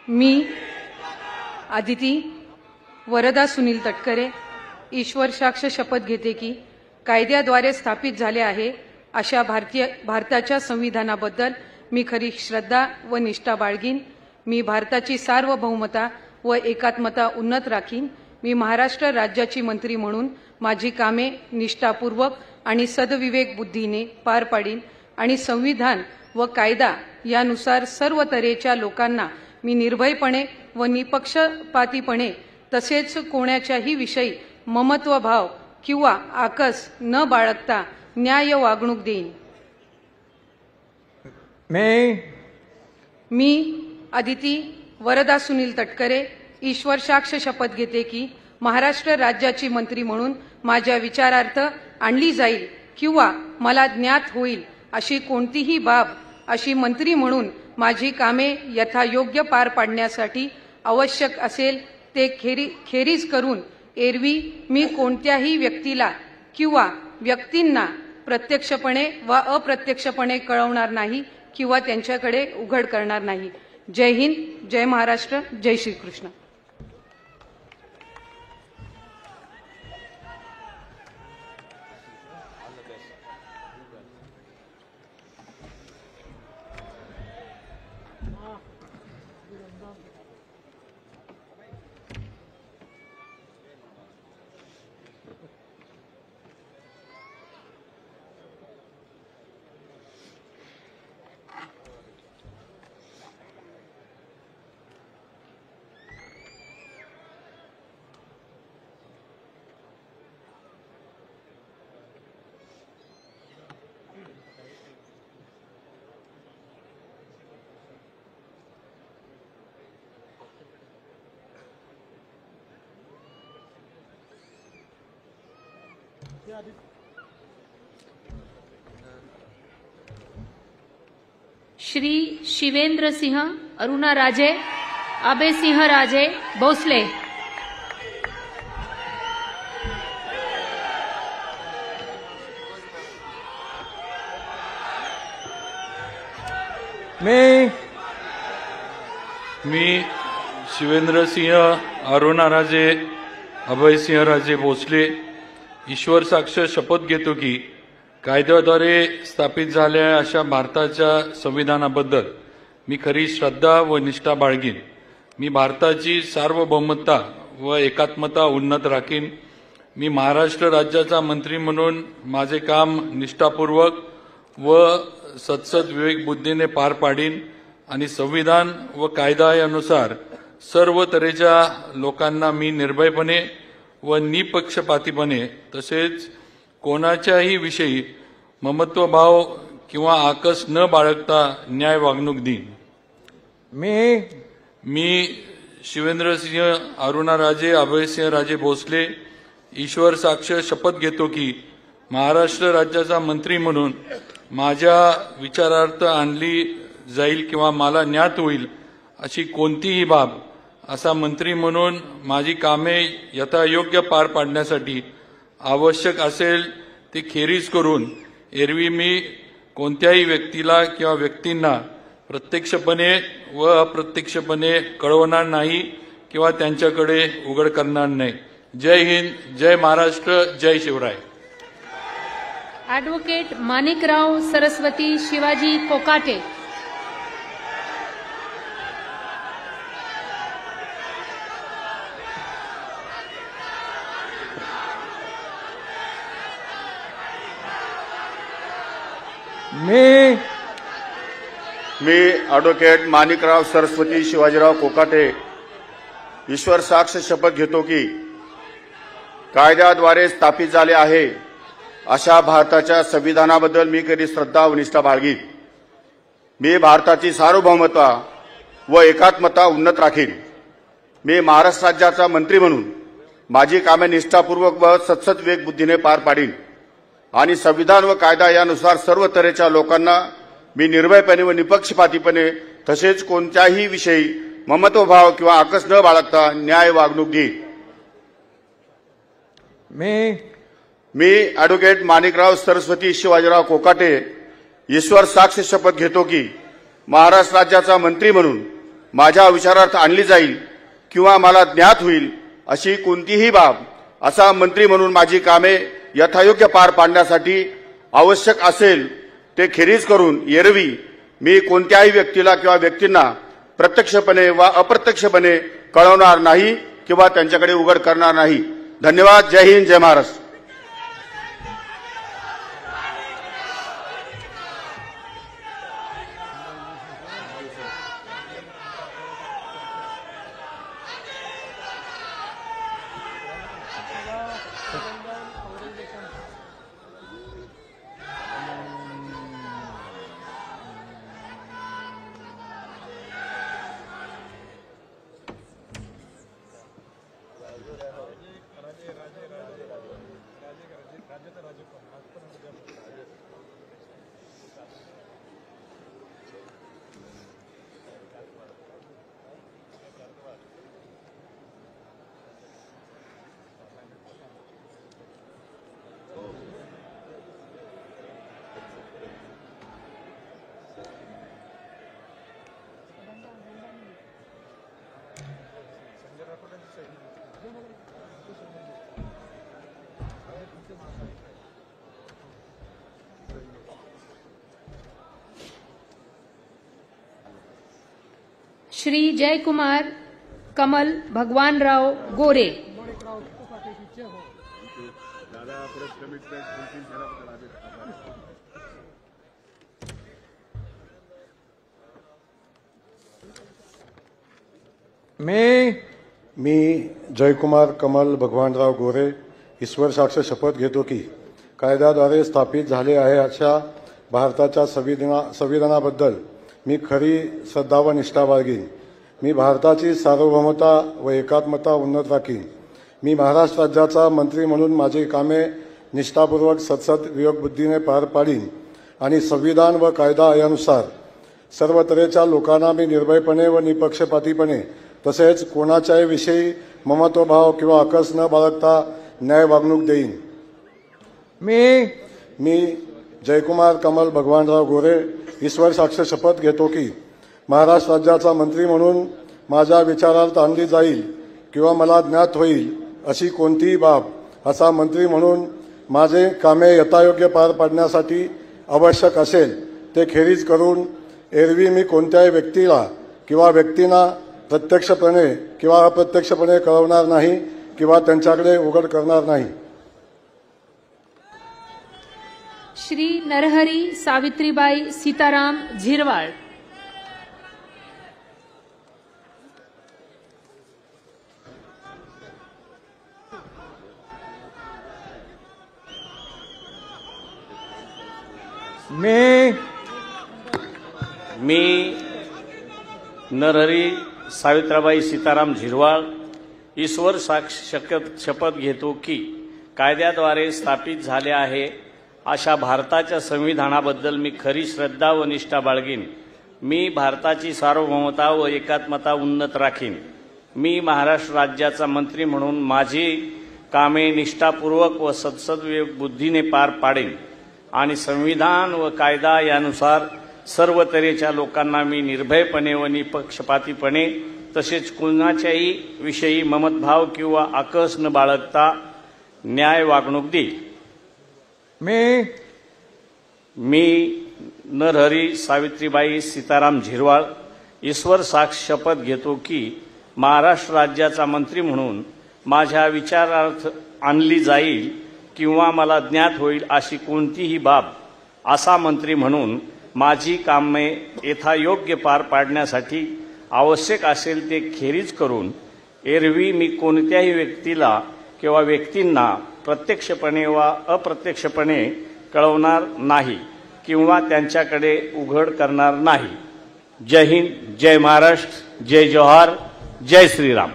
मी आदिती वरदा सुनील तटकरे ईश्वर साक्ष शपथ घेते की कायद्याद्वारे स्थापित झाले आहे अशा भारताच्या संविधानाबद्दल मी खरी श्रद्धा व निष्ठा बाळगीन. मी भारताची सार्वभौमता व एकात्मता उन्नत राखीन. मी महाराष्ट्र राज्याची मंत्री म्हणून माझी कामे निष्ठापूर्वक आणि सदविवेक बुद्धीने पार पाडीन आणि संविधान व कायदा यानुसार सर्व तऱ्हेच्या लोकांना मी निर्भयपणे व निपक्षपातीपणे तसेच कोणाच्याही विषयी ममत्वभाव किंवा आकस न बाळगता न्याय वागणूक देईन. मी आदिती वरदा सुनील तटकरे ईश्वर साक्ष शपथ घेते की महाराष्ट्र राज्याची मंत्री म्हणून माझ्या विचारार्थ आणली जाईल किंवा मला ज्ञात होईल अशी कोणतीही बाब अशी मंत्री म्हणून माझी कामे यथायोग्य पार पाडण्यासाठी आवश्यक असेल ते खेरीज करून एरवी मी कोणत्याही व्यक्तीला किंवा व्यक्तींना प्रत्यक्षपणे व अप्रत्यक्षपणे कळवणार नाही किंवा त्यांच्याकडे उघड करणार नाही. जय हिंद. जय महाराष्ट्र. जय श्रीकृष्ण. श्री शिवेंद्र सिंह अरुणा राजे अभय सिंह राजे भोसले। मी शिवेंद्र सिंह अरुणा राजे अभय सिंह राजे भोसले ईश्वर साक्ष शपथ घेतो की कायद्याद्वारे स्थापित झालेल्या अशा भारताच्या संविधानाबद्दल मी खरी श्रद्धा व निष्ठा बाळगीन। मी भारताची सार्वभौमता व एकात्मता उन्नत राखीन। मी महाराष्ट्र राज्याचा मंत्री म्हणून माझे काम निष्ठापूर्वक व सत्सद विवेक बुद्धीने पार पाडीन आणि संविधान व कायदा यानुसार सर्व तऱ्हेच्या लोकांना मी निर्भयपणे व निपक्षपातीपणे तसेच कोणाच्याही विषयी ममत्वभाव किंवा आकस न बाळगता न्याय वागणूक देईन। मी शिवेंद्र सिंह अरुणा राजे अभय सिंह राजे भोसले ईश्वर साक्ष शपथ घेतो की महाराष्ट्र राज्याचा मंत्री म्हणून माझ्या विचारार्थ आणली जाईल किंवा मला ज्ञात होईल अशी कोणतीही बाब असा मंत्री म्हणून माझी कामे यथायोग्य पार पाडण्यासाठी आवश्यक असेल ती खेरीज करून एरवी मी कोणत्याही व्यक्तीला किंवा व्यक्तींना प्रत्यक्षपणे व अप्रत्यक्षपणे कळवणार नाही किंवा त्यांच्याकडे उघड करणार नाही। जय हिंद, जय महाराष्ट्र, जय शिवराय। ॲडव्होकेट माणिकराव सरस्वती शिवाजी कोकाटे। मी ॲडव्होकेट माणिकराव सरस्वती शिवाजीराव कोकाटे ईश्वर साक्ष शपथ घेतो की कायद्याद्वारे स्थापित झाले आहे अशा भारताच्या संविधानाबद्दल मी कधी श्रद्धा व निष्ठा बाळगीन। मी भारताची सार्वभौमता व एकात्मता उन्नत राखीन। मी महाराष्ट्र राज्याचा मंत्री म्हणून माझी कामे निष्ठापूर्वक व सत्सद विवेक बुद्धीने पार पाडीन आणि संविधान व कायदा यानुसार सर्व तऱ्हेच्या लोकांना मी निर्भयपणे व निपक्षपातीपणे तसेच कोणत्याही विषयी ममत्वभाव किंवा आकस न बाळगता न्याय वागणूक देईन। मी ॲडव्होकेट माणिकराव सरस्वती शिवाजीराव कोकाटे ईश्वर साक्ष शपथ घेतो की महाराष्ट्र राज्याचा मंत्री म्हणून माझ्या विचारार्थ आणली जाईल किंवा मला ज्ञात होईल अशी कोणतीही बाब असा मंत्री म्हणून माझी कामे यथायोग्य पार पाडण्यासाठी आवश्यक असेल ते खेरीज करून एरवी मी कोणत्याही व्यक्तीला किंवा व्यक्तींना प्रत्यक्षपणे वा अप्रत्यक्षपणे कळवणार नाही किंवा त्यांच्याकडे उघड करणार नाही। धन्यवाद। जय हिंद, जय महाराष्ट्र। श्री जयकुमार कमल भगवानराव गोरे। मी जयकुमार कमल भगवानराव गोरे ईश्वर साक्ष शपथ घेतो की कायद्याद्वारे स्थापित झाले आहे अशा भारताच्या संविधानाबद्दल मी खरी श्रद्धा व निष्ठा बाळगीन। मी भारताची सार्वभौमता व एकात्मता उन्नत राखीन। मी महाराष्ट्र राज्याचा मंत्री म्हणून माझी कामे निष्ठापूर्वक सतसत विवेकबुद्धीने पार पाडीन आणि संविधान व कायदा यानुसार सर्व तऱ्हेच्या लोकांना मी निर्भयपणे व निपक्षपातीपणे तसेच कोणाच्याही विषयी ममत्वभाव किंवा अकस न बाळगता न्याय वागणूक देईन. मी जयकुमार कमल भगवानराव गोरे ईश्वर साक्ष शपथ घेतो की महाराष्ट्र राज्याचा मंत्री म्हणून माझ्या विचारार्थ आणली जाईल किंवा मला ज्ञात होईल अशी कोणतीही बाब असा मंत्री म्हणून माझे कामे यथायोग्य पार पाडण्यासाठी आवश्यक असेल ते खेरीज करून एरवी मी कोणत्याही व्यक्तीला किंवा व्यक्तींना प्रत्यक्षपणे किंवा अप्रत्यक्षपणे कळवणार नाही किंवा त्यांच्याकडे उघड करणार नाही. श्री नरहरी सावित्रीबाई सीताराम झिरवाळ. मी नरहरी सावित्राबाई सीताराम झिरवाळ ईश्वर साक्ष शपथ घेतो की कायद्याद्वारे स्थापित झाले आहे अशा भारताच्या संविधानाबद्दल मी खरी श्रद्धा व निष्ठा बाळगीन. मी भारताची सार्वभौमता व एकात्मता उन्नत राखीन. मी महाराष्ट्र राज्याचा मंत्री म्हणून माझी कामे निष्ठापूर्वक व सत्सद्विवेक बुद्धीने पार पाडेन आणि संविधान व कायदा यानुसार सर्व तऱ्हेच्या लोकांना मी निर्भयपणे व निपक्षपातीपणे तसेच कुणाच्याही विषयी ममतभाव किंवा आकस न बाळगता न्याय वागणूक देईल. मी नरहरी सावित्रीबाई सीताराम झिरवाळ ईश्वर साक्ष शपथ घेतो की महाराष्ट्र राज्याचा मंत्री म्हणून माझ्या विचारार्थ आणली जाईल किंवा मला ज्ञात होईल अशी कोणतीही बाब असा मंत्री म्हणून माझी कामे यथायोग्य पार पाडण्यासाठी आवश्यक असेल ते खेरीज करून एरवी मी कोणत्याही व्यक्तीला किंवा व्यक्तींना प्रत्यक्षपणे वा अप्रत्यक्षपणे कळवणार नाही किंवा त्यांच्याकडे उघड करणार नाही. जय हिंद, जय महाराष्ट्र, जय जोहार, जय श्रीराम.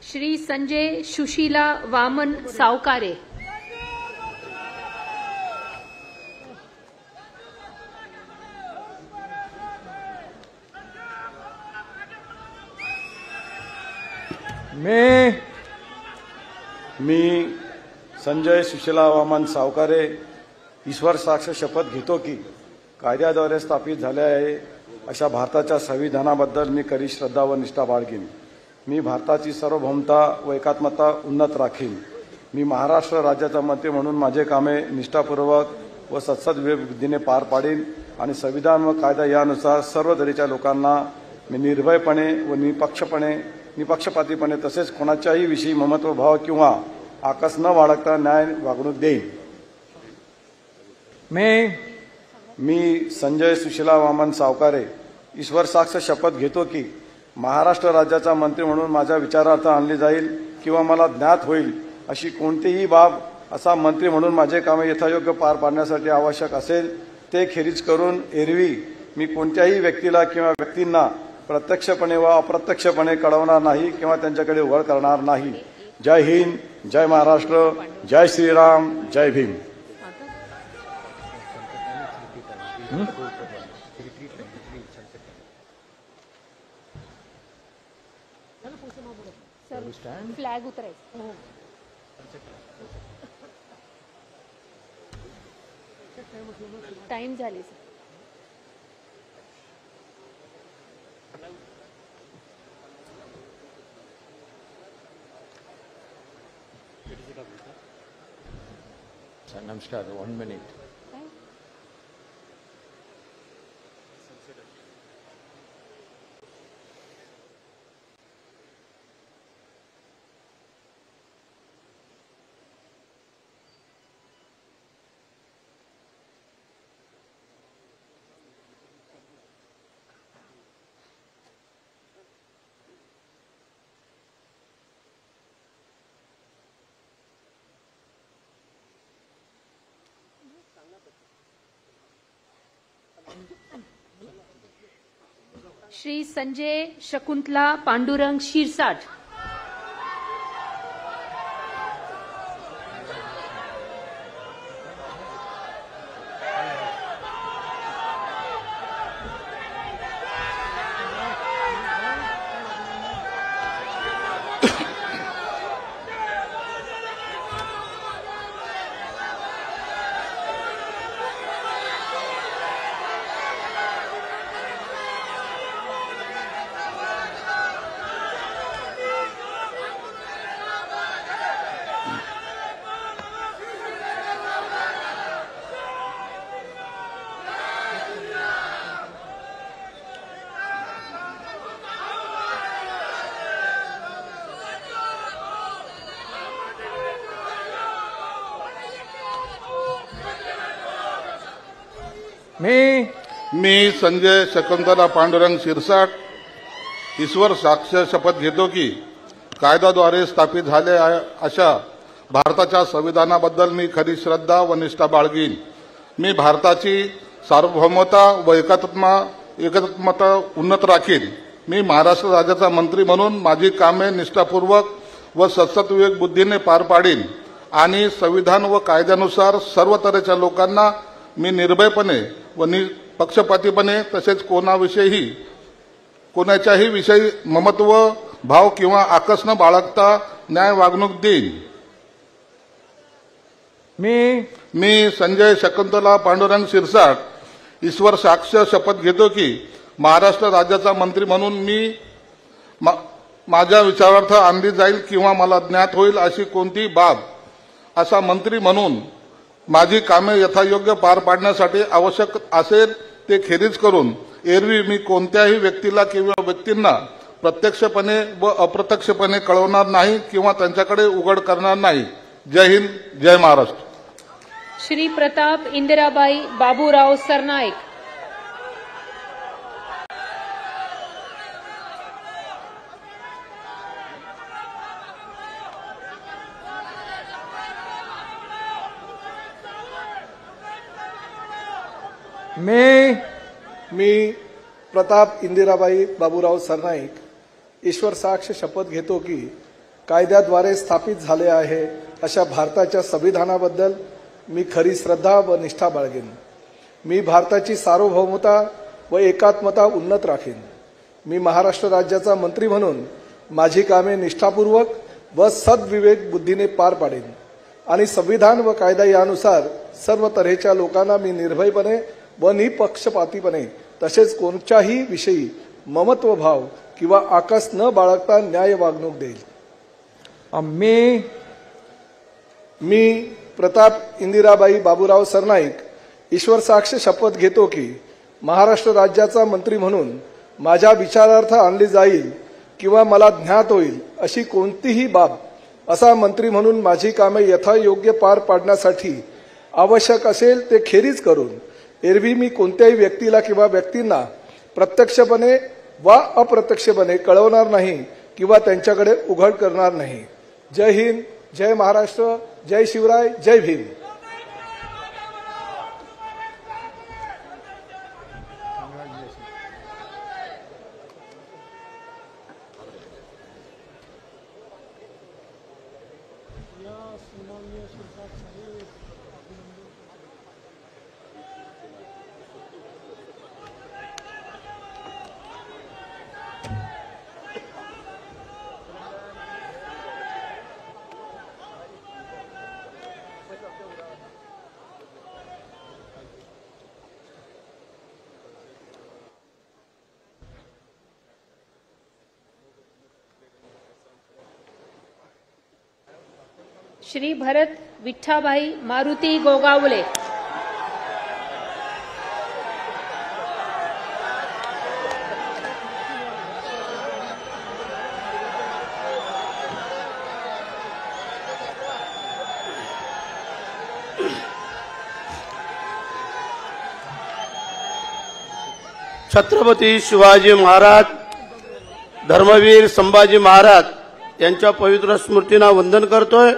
श्री संजय सुशीला वामन सावकारे. मी संजय सुशीला वामन सावकारे ईश्वर साक्ष शपथ घेतो की कायद्याद्वारे स्थापित झाले आहे अशा भारताच्या संविधानाबद्दल मी खरी श्रद्धा व निष्ठा बाळगीन. मी भारताची सार्वभौमता व एकात्मता उन्नत राखीन. मी महाराष्ट्र राज्याचा मंत्री म्हणून माझे कामे निष्ठापूर्वक व सत्सद्विवेक बुद्धीने पार पाडीन आणि संविधान व कायदा यानुसार सर्व तऱ्हेच्या लोकांना मी निर्भयपणे व निपक्षपातीपणे तसेच कोणाच्याही विषयी ममत्वभाव किंवा आकस न बाळगता न्याय वागणूक देईन. मी संजय सुशीला वामन सावकारे ईश्वर साक्ष शपथ घेतो की महाराष्ट्र राज्याचा मंत्री म्हणून माझ्या विचारार्थ आणली जाईल किंवा मला ज्ञात होईल अशी कोणतीही बाब असा मंत्री म्हणून माझे कामे यथायोग्य पार पाडण्यासाठी आवश्यक असेल ते खेरीज करून एरवी मी कोणत्याही व्यक्तीला किंवा व्यक्तींना प्रत्यक्षपणे व अप्रत्यक्षपणे कळवणार नाही किंवा त्यांच्याकडे उघड करणार नाही. जय हिंद, जय महाराष्ट्र, जय श्रीराम, जय भीम. सर फ्लॅग उतरायचं. हो. टाइम झाली सर. नमस्कार. 1 minute. श्री संजय शकुंतला पांडुरंग शिरसाट. मी संजय शकुंतला पांडुरंग शिरसाट ईश्वर साक्ष शपथ घेतो की कायद्याद्वारे स्थापित झाले अशा भारताच्या संविधानाबद्दल मी खरी श्रद्धा व निष्ठा बाळगीन. मी भारताची सार्वभौमता व एकात्मता उन्नत राखीन. मी महाराष्ट्र राज्याचा मंत्री म्हणून माझी कामे निष्ठापूर्वक व सद्सद्विवेक बुद्धीने पार पाडीन आणि संविधान व कायद्यानुसार सर्व तऱ्हेच्या लोकांना मी निर्भयपणे व निपक्षपातीपणे तसेच कोणाच्याही विषयी ममत्व भाव किंवा आकस न बाळगता न्याय वागणूक देईन. मी संजय शकुंतला पांडुरंग शिरसाट ईश्वर साक्ष शपथ घेतो की महाराष्ट्र राज्याचा मंत्री म्हणून मी माझ्या विचारार्थ आणली जाईल किंवा मला ज्ञात होईल अशी कोणतीही बाब असा मंत्री म्हणून माझी कामे यथायोग्य पार पाडण्यासाठी आवश्यक असेल ते खेरीज करून एरवी मी कोणत्याही व्यक्तीला किंवा व्यक्तींना प्रत्यक्षपणे व अप्रत्यक्षपणे कळवणार नाही किंवा त्यांच्याकडे उघड करणार नाही. जय हिंद, जय महाराष्ट्र. श्री प्रताप इंदिराबाई बाबूराव सरनाईक. मी प्रताप इंदिराबाई बाबूराव सरनाईक ईश्वर साक्ष शपथ घेतो की कायद्याद्वारे स्थापित झाले आहे अशा भारताच्या संविधानाबद्दल मी खरी श्रद्धा व निष्ठा बाळगेन. मी भारताची सार्वभौमता व एकात्मता उन्नत राखीन. मी महाराष्ट्र राज्याचा मंत्री म्हणून माझी कामे निष्ठापूर्वक व सद्विवेक बुद्धीने पार पाडेन आणि संविधान व कायदा यानुसार सर्व तऱ्हेच्या लोकांना मी निर्भयपणे व निपक्षपातीपणे तसेच कोणत्याही विषयी ममत्व भाव किंवा आकस न बाळगता न्याय वागणूक देईल. मी प्रताप इंदिराबाई बाबूराव सरनाईक ईश्वर साक्ष शपथ घेतो की महाराष्ट्र राज्याचा मंत्री म्हणून माझ्या विचारार्थ आणली जाईल किंवा मला ज्ञात होईल अशी कोणतीही बाब असा मंत्री म्हणून माझी कामे यथायोग्य पार पाडण्यासाठी आवश्यक असेल ते खेरीज करून एरवी मी कोणत्याही व्यक्तीला किंवा व्यक्तींना प्रत्यक्षपणे वा अप्रत्यक्षपणे कळवणार नाही किंवा त्यांच्याकडे उघड करणार नाही. जय हिंद, जय महाराष्ट्र, जय शिवराय, जय भीम. श्री भरत विठ्ठाभाई मारुती गोगावले, छत्रपती शिवाजी महाराज, धर्मवीर संभाजी महाराज यांच्या पवित्र स्मृतींना वंदन करतोय।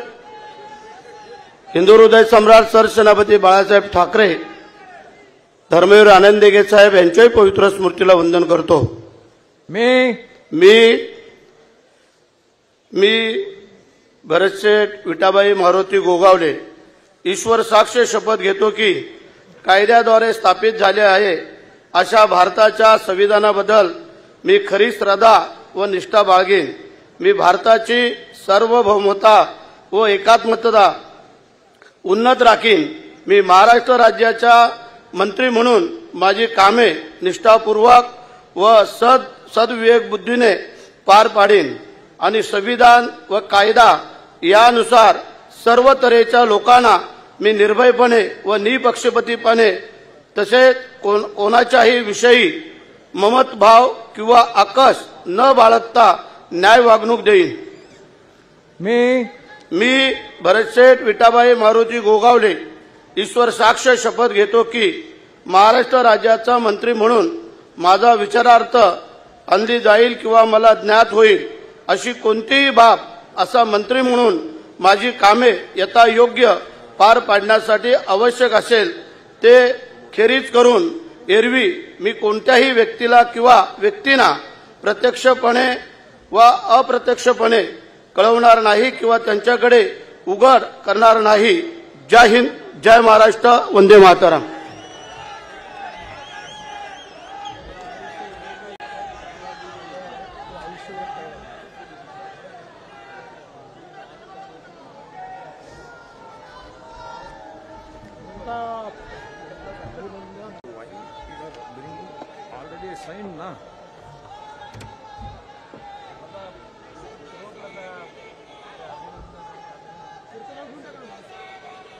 हिंदू हृदय सम्राट सरसेनापती बाळासाहेब ठाकरे, धर्मवीर आनंदगे साहेब यांच्याही पवित्र स्मृतीला वंदन करतो। मी भरतशेठ विठाबाई मारुती गोगावले ईश्वर साक्ष शपथ घेतो की कायद्याद्वारे स्थापित झाले आहे अशा भारताच्या संविधानाबद्दल मी खरी श्रद्धा व निष्ठा बाळगेन। मी भारताची सार्वभौमता व एकात्मता उन्नत राखीन। मी महाराष्ट्र राज्याच्या मंत्री म्हणून माझी कामे निष्ठापूर्वक व सद्विवेक बुद्धीने पार पाडीन आणि संविधान व कायदा यानुसार सर्व तऱ्हेच्या लोकांना मी निर्भयपणे व निपक्षपातीपणे तसेच कोणाच्याही विषयी ममतभाव किंवा आकस न बाळगता न्याय वागणूक देईन। मी भरतशेठ विठाबाई मारुती गोगावले ईश्वर साक्ष शपथ घेतो की महाराष्ट्र राज्याचा मंत्री म्हणून माझा विचारार्थ आणली जाईल किंवा मला ज्ञात होईल अशी कोणतीही बाब असा मंत्री म्हणून माझी कामे यथायोग्य पार पाडण्यासाठी आवश्यक असेल ते खेरीज करून एरवी मी कोणत्याही व्यक्तीला किंवा व्यक्तींना प्रत्यक्षपणे व अप्रत्यक्षपणे कळवणार नाही किंवा त्यांच्याकडे उघड करणार नाही। जय हिंद, जय महाराष्ट्र, वंदे मातरम।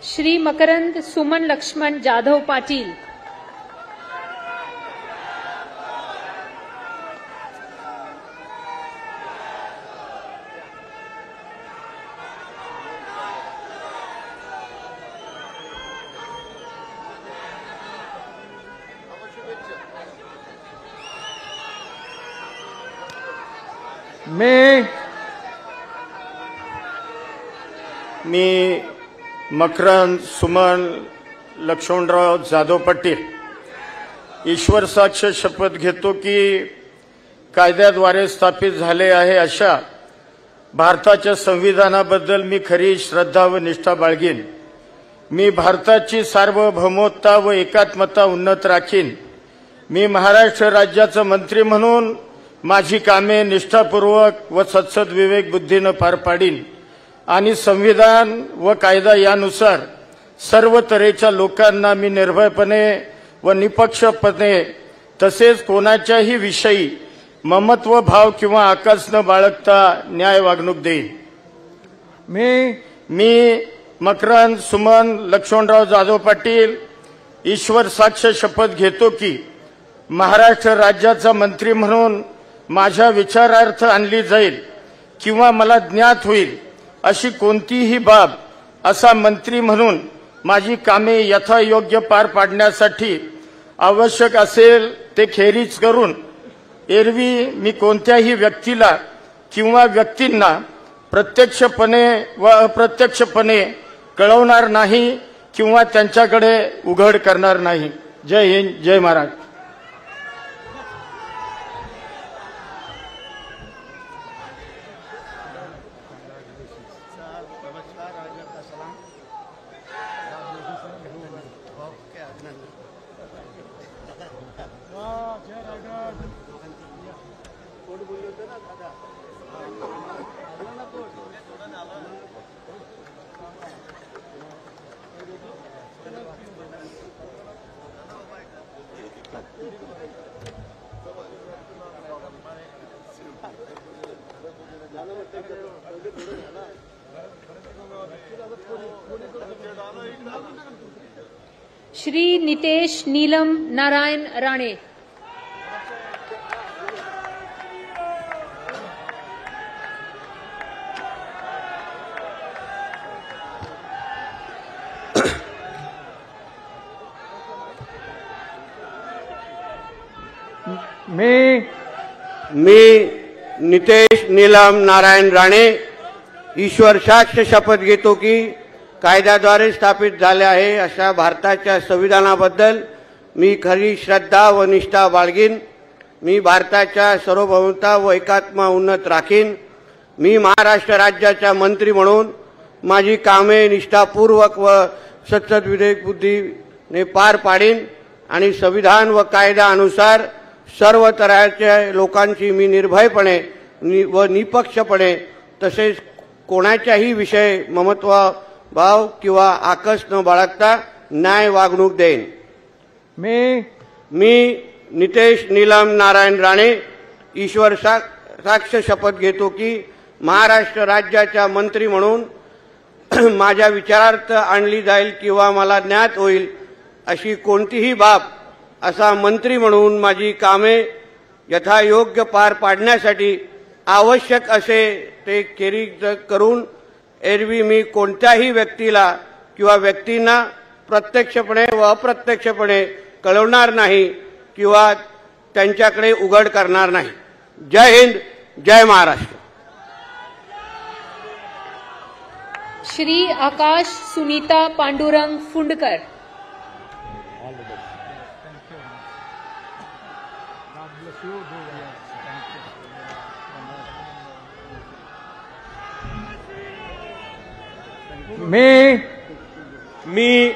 श्री मकरंद सुमन लक्ष्मण जाधव पाटील, मी मकरंद सुमन लक्ष्मणराव जाधव पाटील ईश्वर साक्ष शपथ घेतो की कायद्याद्वारे स्थापित झाले आहे अशा भारताच्या संविधानाबद्दल मी खरी श्रद्धा व निष्ठा बाळगीन। मी भारताची सार्वभौमता व एकात्मता उन्नत राखीन। मी महाराष्ट्र राज्याचा मंत्री म्हणून माझी कामे निष्ठापूर्वक व सद्विवेक बुद्धीने पार पाडीन आणि संविधान व कायदा यानुसार सर्व तऱ्हेच्या लोकांना मी निर्भयपणे व निपक्षपणे तसेच कोणाच्याही विषयी ममत्व भाव किंवा आकस न बाळगता न्याय वागणूक देईन। मी मकरंद सुमन लक्ष्मणराव जाधव पाटील ईश्वर साक्ष शपथ घेतो की महाराष्ट्र राज्याचा मंत्री म्हणून माझ्या विचारार्थ आणली जाईल किंवा मला ज्ञात होईल अशी कोणतीही बाब असा मंत्री म्हणून माझी कामे यथायोग्य पार पाडण्यासाठी आवश्यक असेल ते खेरीज करून एरवी मी कोणत्याही व्यक्तीला किंवा व्यक्तींना प्रत्यक्षपणे व अप्रत्यक्षपणे कळवणार नाही किंवा त्यांच्याकडे उघड करणार नाही। जय हिंद, जय महाराष्ट्र। श्री नितेश नीलम नारायण राणे। मी नितेश नीलम नारायण राणे ईश्वर साक्ष शपथ घेतो की कायद्याद्वारे स्थापित झाले आहे अशा भारताच्या संविधानाबद्दल मी खरी श्रद्धा व निष्ठा बाळगीन। मी भारताच्या सार्वभौमता व एकात्मता उन्नत राखीन। मी महाराष्ट्र राज्याचा मंत्री म्हणून माझी कामे निष्ठापूर्वक व सत्सद विवेक बुद्धीने पार पाडीन आणि संविधान व कायद्यानुसार सर्व तऱ्हेच्या लोकांची मी निर्भयपणे व निपक्षपणे तसेच कोणाच्याही विषय ममत्व भाव किंवा आकस न बाळगता न्याय वागणूक देईन। मी नितेश नीलम नारायण राणे ईश्वर साक्ष शपथ घेतो की महाराष्ट्र राज्याचा मंत्री म्हणून माझ्या विचारार्थ आणली जाईल किंवा मला ज्ञात होईल अशी कोणतीही बाब असा मंत्री म्हणून माझी कामे यथायोग्य पार पाडण्यासाठी आवश्यक असे ते खेरीज करून एरवी मी कोणत्याही व्यक्तीला किंवा व्यक्तींना प्रत्यक्षपणे व अप्रत्यक्षपणे कळवणार नाही किंवा त्यांच्याकडे उघड करणार नाही। जय हिंद, जय महाराष्ट्र। श्री आकाश सुनीता पांडुरंग फुंडकर। मी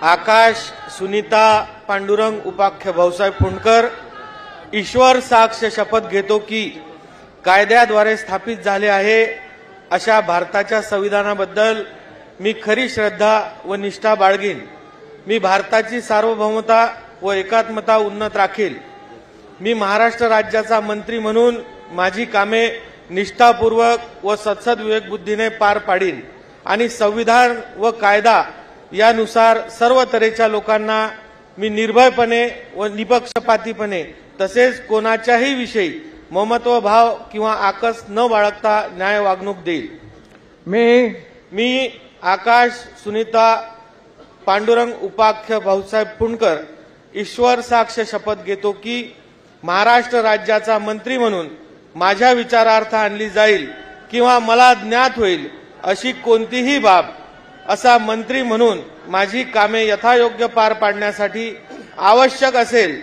आकाश सुनीता पांडुरंग उपाख्य भाऊसाहेब फुंडकर ईश्वर साक्ष शपथ घेतो की कायद्याद्वारे स्थापित झाले आहे अशा भारताच्या संविधानाबद्दल मी खरी श्रद्धा व निष्ठा बाळगीन। मी भारताची सार्वभौमता व एकात्मता उन्नत राखील। मी महाराष्ट्र राज्याचा मंत्री म्हणून माझी कामे निष्ठापूर्वक व सत्सद विवेक बुद्धीने पार पाडीन आणि संविधान व कायदा यानुसार सर्व तऱ्हेच्या लोकांना मी निर्भयपणे व निपक्षपातीपणे तसेच कोणाच्याही विषयी ममत्व भाव किंवा आकस न बाळगता न्याय वागणूक देईल। मी आकाश सुनीता पांडुरंग उपाख्य भाऊसाहेब फुंडकर ईश्वर साक्ष शपथ घेतो की महाराष्ट्र राज्याचा मंत्री म्हणून माझ्या विचारार्थ आणली जाईल किंवा मला ज्ञात होईल अशी कोणतीही बाब असा मंत्री म्हणून माझी कामे यथायोग्य पार पाडण्यासाठी आवश्यक असेल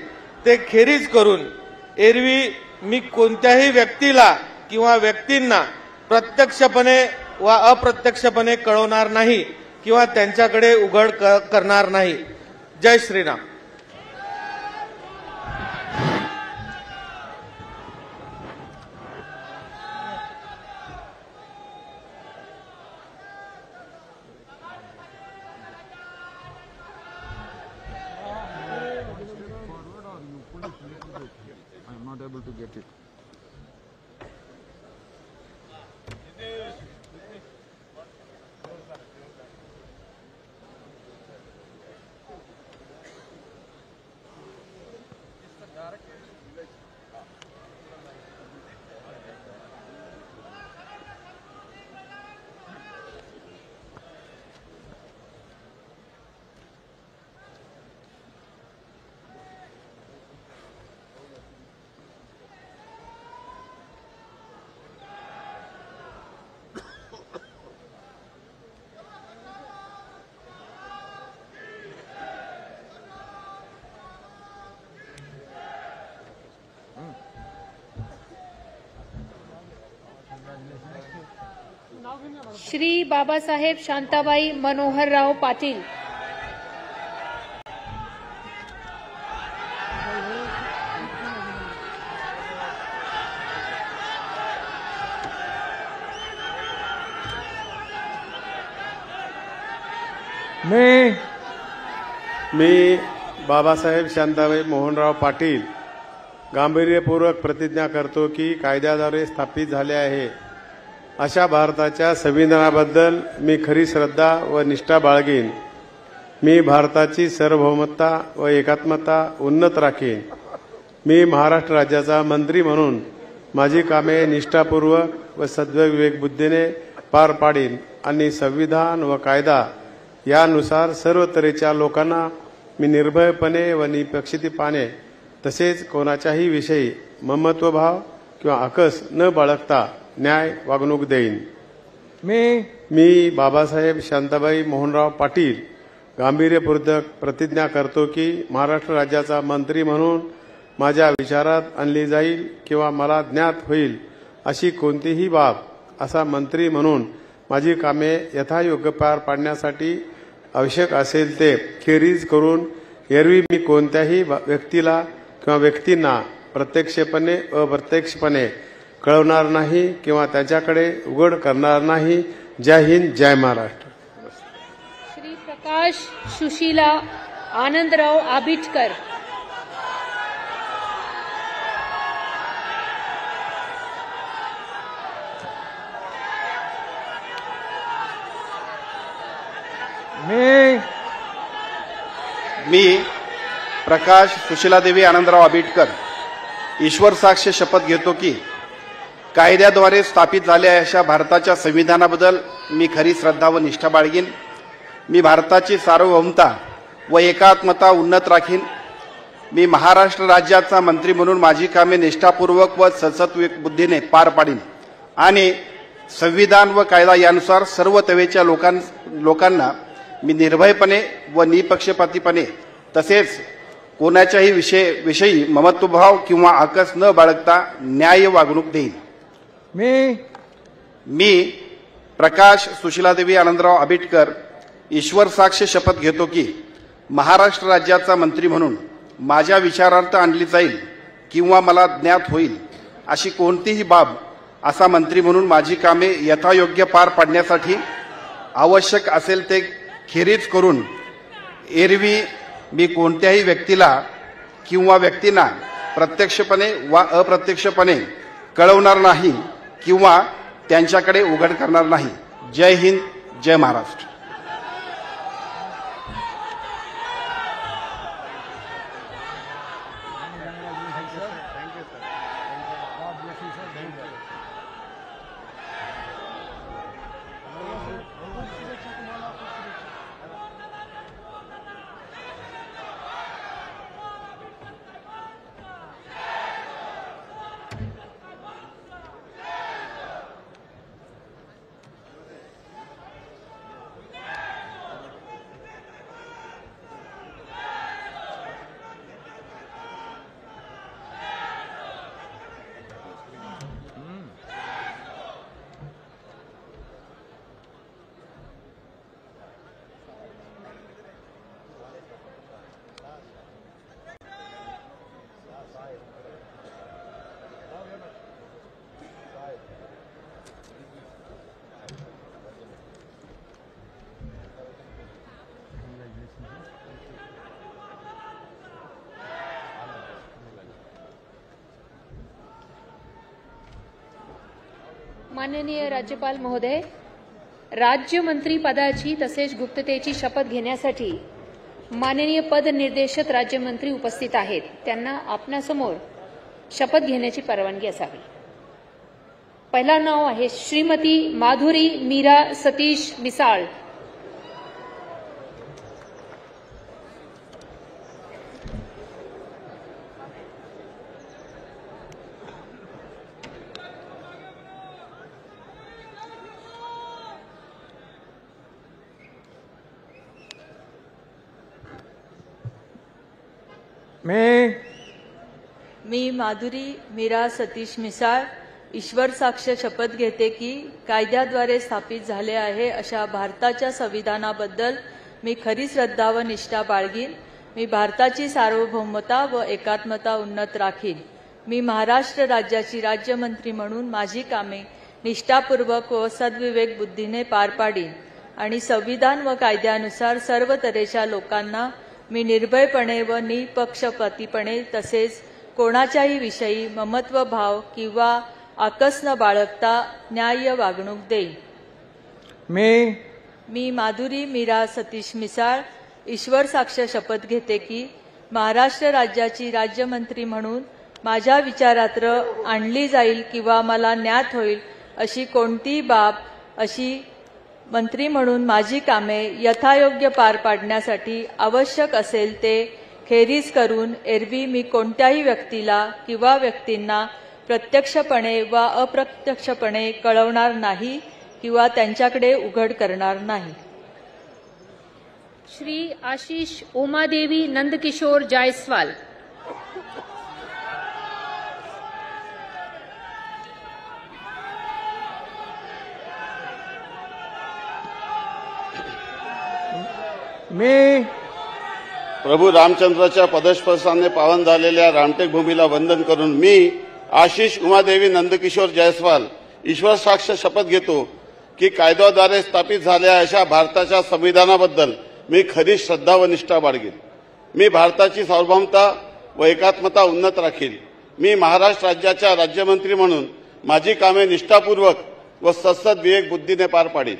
ते खेरीज करून एरवी मी कोणत्याही व्यक्तीला किंवा व्यक्तींना प्रत्यक्षपणे व अप्रत्यक्षपणे कळवणार नाही किंवा त्यांच्याकडे उघड करणार नाही। जय श्रीराम। श्री बाबासाहेब शांताबाई मनोहरराव पाटील। मी बाबासाहेब शांताबाई मोहनराव पाटील गांभीर्यपूर्वक प्रतिज्ञा करतो की कायद्याद्वारे स्थापित झाले आहे अशा भारताच्या संविधानाबद्दल मी खरी श्रद्धा व निष्ठा बाळगीन। मी भारताची सार्वभौमता व एकात्मता उन्नत राखीन. मी महाराष्ट्र राज्याचा मंत्री म्हणून माझी कामे निष्ठापूर्वक व सद्विवेक बुद्धीने पार पाडीन आणि संविधान व कायदा यानुसार सर्व तऱ्हेच्या लोकांना मी निर्भयपणे व निपक्षपातीपणे तसेच कोणाच्याही विषयी ममत्वभाव किंवा आकस न बाळगता न्याय वागणूक देईन. मी बाबासाहेब शांताबाई मोहनराव पाटील गांभीर्यपूर्वक प्रतिज्ञा करतो की महाराष्ट्र राज्याचा मंत्री म्हणून माझ्या विचारात आणली जाईल किंवा मला ज्ञात होईल अशी कोणतीही बाब असा मंत्री म्हणून माझी कामे यथायोग्य पार पाडण्यासाठी आवश्यक असेल ते खेरीज करून एरवी मी कोणत्याही व्यक्तीला किंवा व्यक्तींना प्रत्यक्षपणे अप्रत्यक्षपणे कळवणार नाही किंवा त्याच्याकडे उघड करणार नाही. जय हिंद, जय महाराष्ट्र. श्री प्रकाश सुशीला आनंदराव आबिटकर. मी प्रकाश सुशीलादेवी आनंदराव आबिटकर ईश्वर साक्ष शपथ घेतो की कायद्याद्वारे स्थापित झालेल्या अशा भारताच्या संविधानाबद्दल मी खरी श्रद्धा व निष्ठा बाळगीन. मी भारताची सार्वभौमता व एकात्मता उन्नत राखीन. मी महाराष्ट्र राज्याचा मंत्री म्हणून माझी कामे निष्ठापूर्वक व सद्विवेक बुद्धीने पार पाडीन आणि संविधान व कायदा यानुसार सर्व तऱ्हेच्या लोकांना मी निर्भयपणे व निपक्षपातीपणे तसेच कोणाच्याही विषयी ममत्वभाव किंवा आकस न बाळगता न्याय वागणूक देईन. मी प्रकाश सुशीलादेवी आनंदराव आबिटकर ईश्वर साक्ष शपथ घेतो की महाराष्ट्र राज्याचा मंत्री म्हणून माझ्या विचारार्थ आणली जाईल किंवा मला ज्ञात होईल अशी कोणतीही बाब असा मंत्री म्हणून माझी कामे यथायोग्य पार पाडण्यासाठी आवश्यक असेल ते खेरीज करून एरवी मी कोणत्याही व्यक्तीला किंवा व्यक्तींना प्रत्यक्षपणे वा अप्रत्यक्षपणे कळवणार नाही किंवा त्यांच्याकडे उघड करणार नाही. जय हिंद, जय महाराष्ट्र. माननीय राज्यपाल महोदय, राज्यमंत्री पदाची तसेच गुप्ततेची शपथ घेण्यासाठी माननीय पदनिर्देशित राज्यमंत्री उपस्थित आहेत. त्यांना आपणासमोर शपथ घेण्याची परवानगी असावी. पहिला नाव आहे श्रीमती माधुरी मीरा सतीश मिसाळ. मी माधुरी मीरा सतीश मिसाळ ईश्वर साक्ष शपथ घेते की कायद्याद्वारे स्थापित झाले आहे अशा भारताच्या संविधानाबद्दल मी खरी श्रद्धा व निष्ठा बाळगीन. मी भारताची सार्वभौमता व एकात्मता उन्नत राखीन. मी महाराष्ट्र राज्याची राज्यमंत्री म्हणून माझी कामे निष्ठापूर्वक व सद्विवेक बुद्धीने पार पाडीन आणि संविधान व कायद्यानुसार सर्व तऱ्हेच्या लोकांना मी निर्भयपणे व निपक्षपातीपणे तसेच कोणाच्याही विषयी ममत्वभाव किंवा आकस न बाळगता न्याय्य वागणूक देईन. मी माधुरी मीरा सतीश मिसाळ ईश्वर साक्ष शपथ घेते की महाराष्ट्र राज्याची राज्यमंत्री म्हणून माझ्या विचारार्थ आणली जाईल किंवा मला ज्ञात होईल अशी कोणतीही बाब अशी मंत्री म्हणून माझी कामे यथायोग्य पार पाडण्यासाठी आवश्यक असेल ते खेरीज करून एरवी मी कोणत्याही व्यक्तीला किंवा व्यक्तींना प्रत्यक्षपणे वा अप्रत्यक्षपणे कळवणार नाही किंवा त्यांच्याकडे उघड करणार नाही। श्री आशीष उमादेवी नंदकिशोर जायसवाल। मी प्रभू रामचंद्राच्या पदस्पर्शाने पावन झालेल्या रामटेक भूमीला वंदन करून मी आशिष उमादेवी नंदकिशोर जयस्वाल ईश्वर साक्ष शपथ घेतो की कायद्याद्वारे स्थापित झालेल्या अशा भारताच्या संविधानाबद्दल मी खरी श्रद्धा व निष्ठा बाळगेन। मी भारताची सार्वभौमता व एकात्मता उन्नत राखील। मी महाराष्ट्र राज्याच्या राज्यमंत्री म्हणून माझी कामे निष्ठापूर्वक व सद्सद विवेक बुद्धीने पार पाडील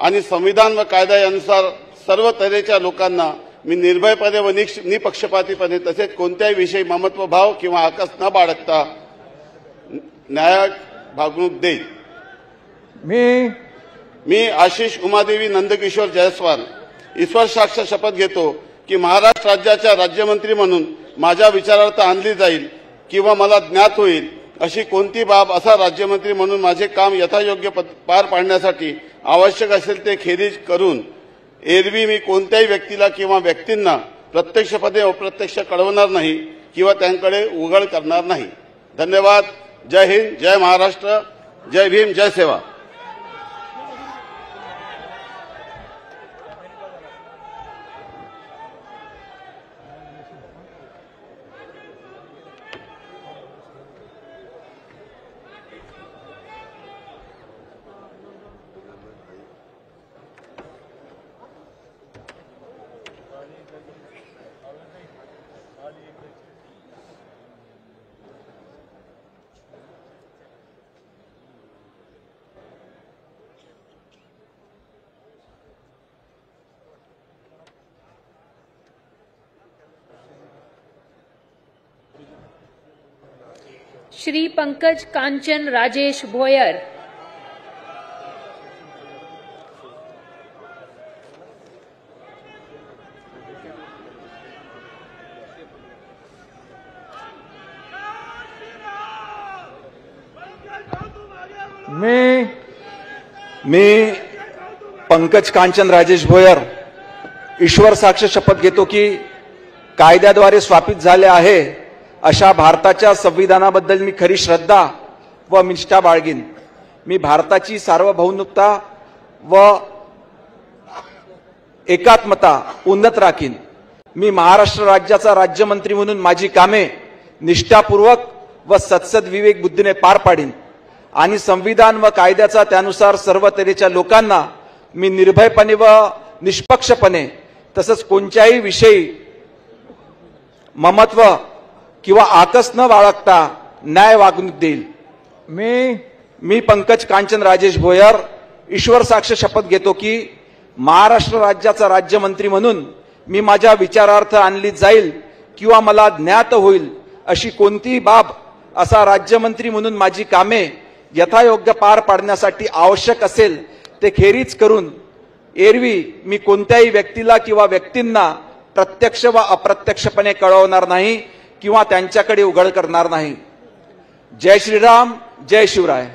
आणि संविधान व कायदा यानुसार सर्व तऱ्हेच्या लोकांना मी निर्भयपणे व निपक्षपातीपणे तसेच कोणत्याही विषयी ममत्व भाव किंवा आकस न बाळगता न्यायिक वागणूक देईल। मी आशिष उमादेवी नंदकिशोर जयस्वाल ईश्वर साक्ष शपथ घेतो की महाराष्ट्र राज्याच्या राज्यमंत्री म्हणून माझ्या विचारार्थ आणली जाईल किंवा मला ज्ञात होईल अशी कोणती बाब असा राज्यमंत्री म्हणून माझे काम यथायोग्य पार पाडण्यासाठी आवश्यक असेल ते खेरीज करून एरवी मी कोणत्याही व्यक्तीला किंवा व्यक्तींना प्रत्यक्षपणे अप्रत्यक्ष कळवणार नाही किंवा त्यांकडे उघड करणार नाही। धन्यवाद। जय हिंद, जय महाराष्ट्र, जय भीम, जय सेवा। श्री पंकज कांचन राजेश भोयर। मी पंकज कांचन राजेश भोयर ईश्वर साक्ष शपथ घेतो की कायद्याद्वारे स्थापित झाले आहे अशा भारताच्या संविधानाबद्दल मी खरी श्रद्धा व निष्ठा बाळगीन। मी भारताची सार्वभौमता व एकात्मता उन्नत राखीन। मी महाराष्ट्र राज्याचा राज्यमंत्री म्हणून माझी कामे निष्ठापूर्वक व सद्सद विवेक बुद्धीने पार पाडीन आणि संविधान व कायद्याचा त्यानुसार सर्व तऱ्हेच्या लोकांना मी निर्भयपणे व निष्पक्षपणे तसंच कोणत्याही विषयी ममत्व किंवा आकस न बाळगता न्याय वागणूक देईल। मी पंकज कांचन राजेश भोयर ईश्वर साक्ष शपथ घेतो की महाराष्ट्र राज्याचा राज्यमंत्री म्हणून मी माझ्या विचारार्थ आणली जाईल किंवा मला ज्ञात होईल अशी कोणतीही बाब असा राज्यमंत्री म्हणून माझी कामे यथायोग्य पार पाडण्यासाठी आवश्यक असेल ते खेरीज करून एरवी मी कोणत्याही व्यक्तीला किंवा व्यक्तींना प्रत्यक्ष व अप्रत्यक्षपणे कळवणार नाही किंवा त्यांच्याकडे उघड करणार नाही। जय श्रीराम, जय शिवराय।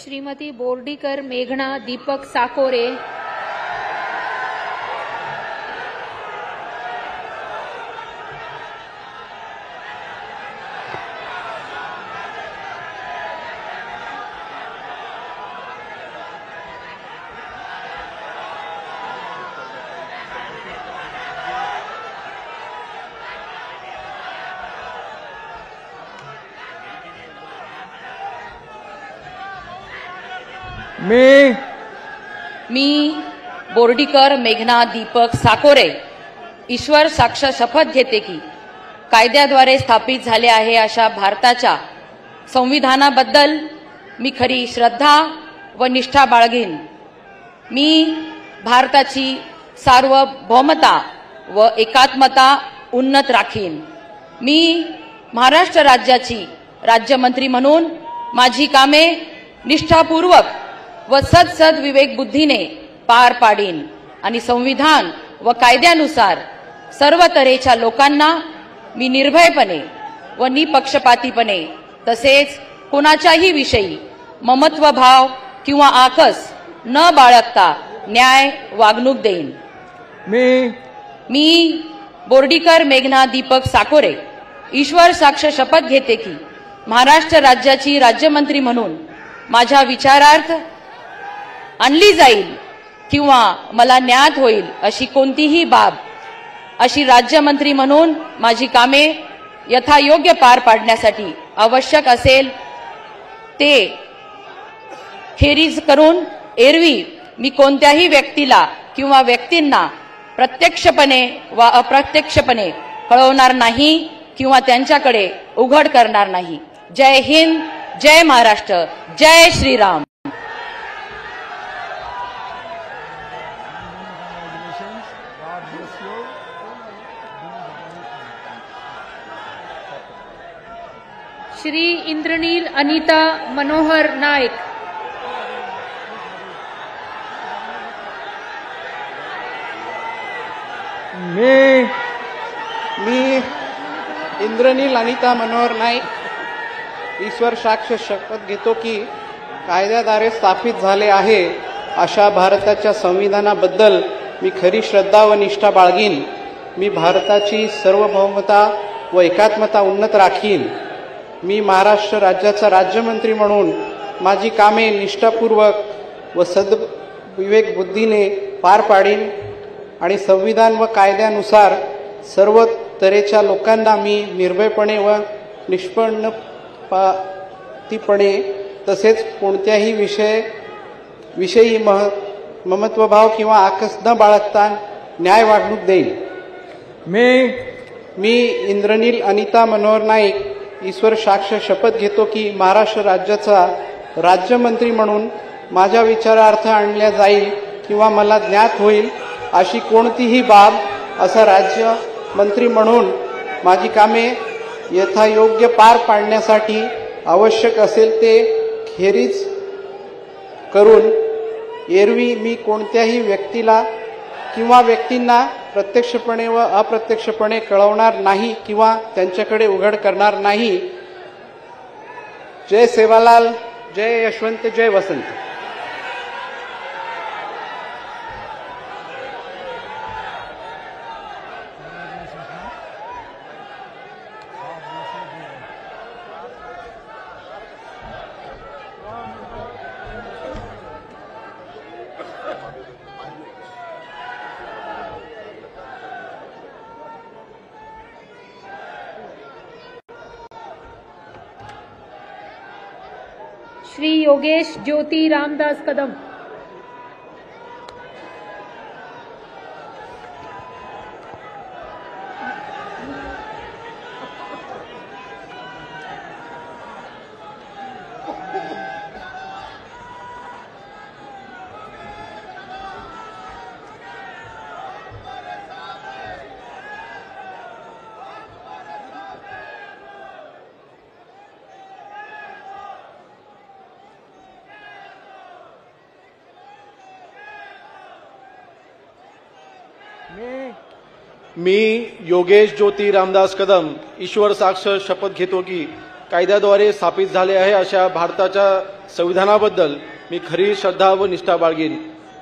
श्रीमती बोर्डीकर मेघना दीपक साकोरे। मी बोर्डीकर मेघना दीपक साकोरे ईश्वर साक्ष शपथ घेते की कायद्याद्वारे स्थापित झाले आहे अशा भारताच्या संविधानाबद्दल मी खरी श्रद्धा व निष्ठा बाळगीन. मी भारताची सार्वभौमता व एकात्मता उन्नत राखीन. मी महाराष्ट्र राज्याची राज्यमंत्री म्हणून माझी कामे निष्ठापूर्वक व सदसद विवेक बुद्धीने पार पाडीन आणि संविधान व कायद्यानुसार सर्व तऱ्हेच्या लोकांना मी निर्भयपणे व निपक्षपातीपणे तसेच कोणाच्याही विषयी ममत्वभाव किंवा आकस न बाळगता न्याय वागणूक देईन. मी बोर्डीकर मेघना दीपक साकोरे ईश्वर साक्ष शपथ घेते की महाराष्ट्र राज्याची राज्यमंत्री म्हणून माझ्या विचारार्थ आणली जाईल किंवा मला ज्ञात होईल अशी कोणतीही बाब अशी राज्यमंत्री म्हणून माझी कामे यथायोग्य पार पाडण्यासाठी आवश्यक असेल ते खेरीज करून एरवी मी कोणत्याही व्यक्तीला किंवा व्यक्तींना प्रत्यक्षपणे वा अप्रत्यक्षपणे कळवणार नाही किंवा त्यांच्याकडे उघड करणार नाही. जय हिंद, जय महाराष्ट्र, जय श्रीराम. श्री इंद्रनील अनिता मनोहर नाईक. मी इंद्रनील अनिता मनोहर नाईक ईश्वर साक्ष शपथ घेतो की कायद्याद्वारे स्थापित झाले आहे अशा भारताच्या संविधानाबद्दल मी खरी श्रद्धा व निष्ठा बाळगीन. मी भारताची सार्वभौमता व एकात्मता उन्नत राखीन. मी महाराष्ट्र राज्याचा राज्यमंत्री म्हणून माझी कामे निष्ठापूर्वक व सद्विवेक बुद्धीने पार पाडीन आणि संविधान व कायद्यानुसार सर्व तऱ्हेच्या लोकांना मी निर्भयपणे व निष्पक्षपातीपणे तसेच कोणत्याही विषयी ममत्वभाव किंवा आकस न बाळगता न्याय वागणूक देईन. मी इंद्रनील अनिता मनोहर नाईक ईश्वर साक्ष शपथ घेतो की महाराष्ट्र राज्याचा राज्यमंत्री म्हणून माझ्या विचारार्थ आणल्या जाईल किंवा मला ज्ञात होईल अशी कोणतीही बाब असा राज्यमंत्री म्हणून माझी कामे यथायोग्य पार पाडण्यासाठी आवश्यक असेल ते खेरीज करून एरवी मी कोणत्याही व्यक्तीला किंवा व्यक्तींना प्रत्यक्षपणे व अप्रत्यक्षपणे कळवणार नाही किंवा त्यांच्याकडे उघड करणार नाही. जय सेवालाल, जय यशवंत, जय वसंत. श्री योगेश ज्योति रामदास कदम. मी योगेश ज्योति रामदास कदम ईश्वर साक्ष शपथ घेतो की कायद्याद्वारे स्थापित झाले आहे अशा भारताच्या संविधानाबद्दल मी खरी श्रद्धा व निष्ठा बाळगीन.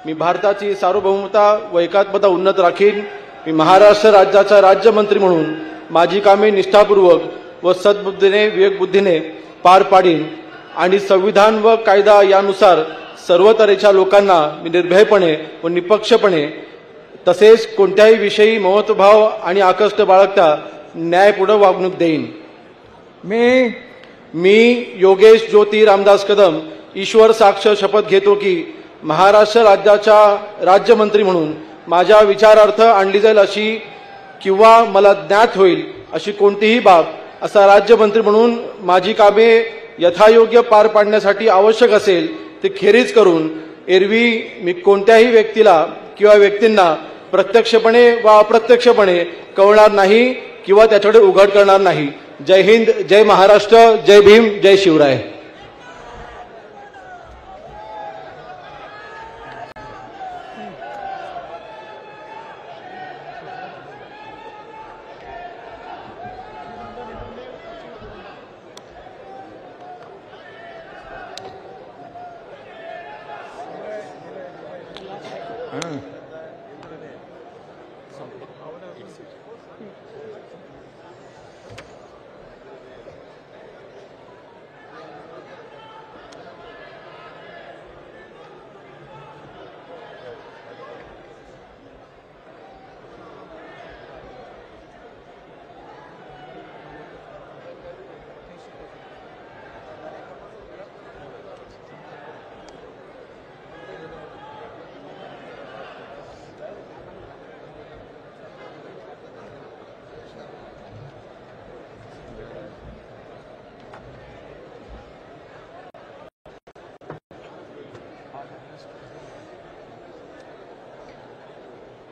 मी भारताची सार्वभौमता व एकात्मता उन्नत राखीन. मी महाराष्ट्र राज्याचा राज्यमंत्री म्हणून माझी कामे निष्ठापूर्वक व सद्बुद्धीने विवेकबुद्धीने पार पाडीन आणि संविधान व कायदा यानुसार सर्व तऱ्हेच्या लोकांना मी निर्भयपणे व निपक्षपणे तसेच कोणत्याही विषयी ममत्वभाव आणि आकष्ट बाळगता न्यायपूर्ण वागणूक देईन. मी योगेश ज्योति रामदास कदम ईश्वर साक्ष शपथ घेतो की महाराष्ट्र राज्याच्या राज्यमंत्री म्हणून माझ्या विचारार्थ आणली जाईल अशी किंवा मला ज्ञात होईल अशी कोणतीही बाब असा राज्यमंत्री म्हणून माझी कामे यथायोग्य पार पाडण्यासाठी आवश्यक असेल ते खेरीज करून एरवी मी कोणत्याही व्यक्तीला किंवा व्यक्तींना प्रत्यक्षपणे वा अप्रत्यक्षपणे कळवणार नाही किंवा त्याच्याकडे उघड करणार नाही. जय हिंद, जय महाराष्ट्र, जय भीम, जय शिवराय.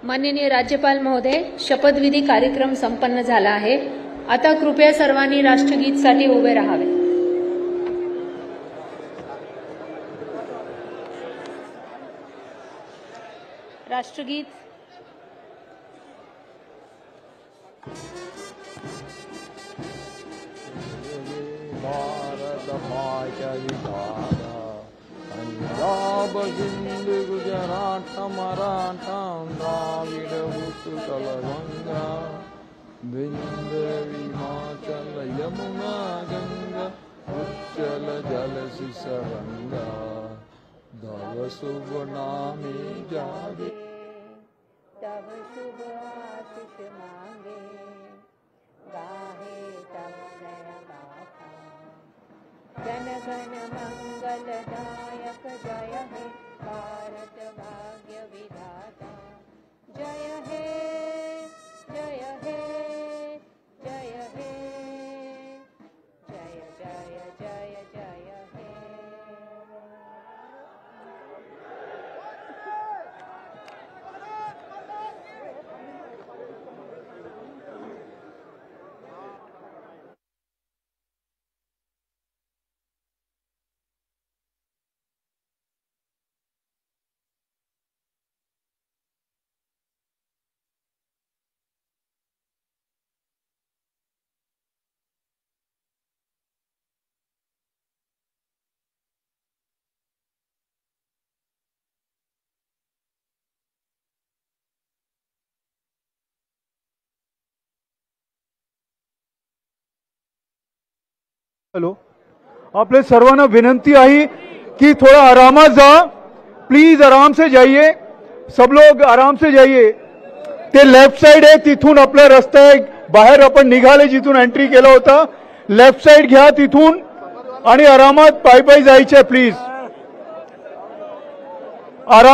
माननीय राज्यपाल महोदय, शपथविधी कार्यक्रम संपन्न झाला आहे. आता कृपया सर्वांनी राष्ट्रगीतसाठी उभे राहावे. राष्ट्रगीत. भारत माता विधाता पंजाब सिंध गुजरात मराठा द्राविड उत्कल गंगा विंध्य हिमाचल यमुना गंगा उच्चल जल सिसरंगा तव शुभ नामे जागे तव शुभ आशीष मांगे गाहे तव जय गाथा जन गण मंगलदायक जय हे भारत भाग्य विधाता जय हे जय हे जय हे जय जय जय जय हे. हेलो, आपले सर्वांना विनंती आहे कि थोड़ा आरामात जा. प्लीज आराम से जाइए, सब लोग आराम से जाइए. ते लेफ्ट साइड आहे, तिथून आपला रस्ता आहे. बाहेर आपण निघाले जिथून एंट्री केला होता, लेफ्ट साइड घ्या तिथून आणि आरामात पायी पायी जायचे. प्लीज आराम.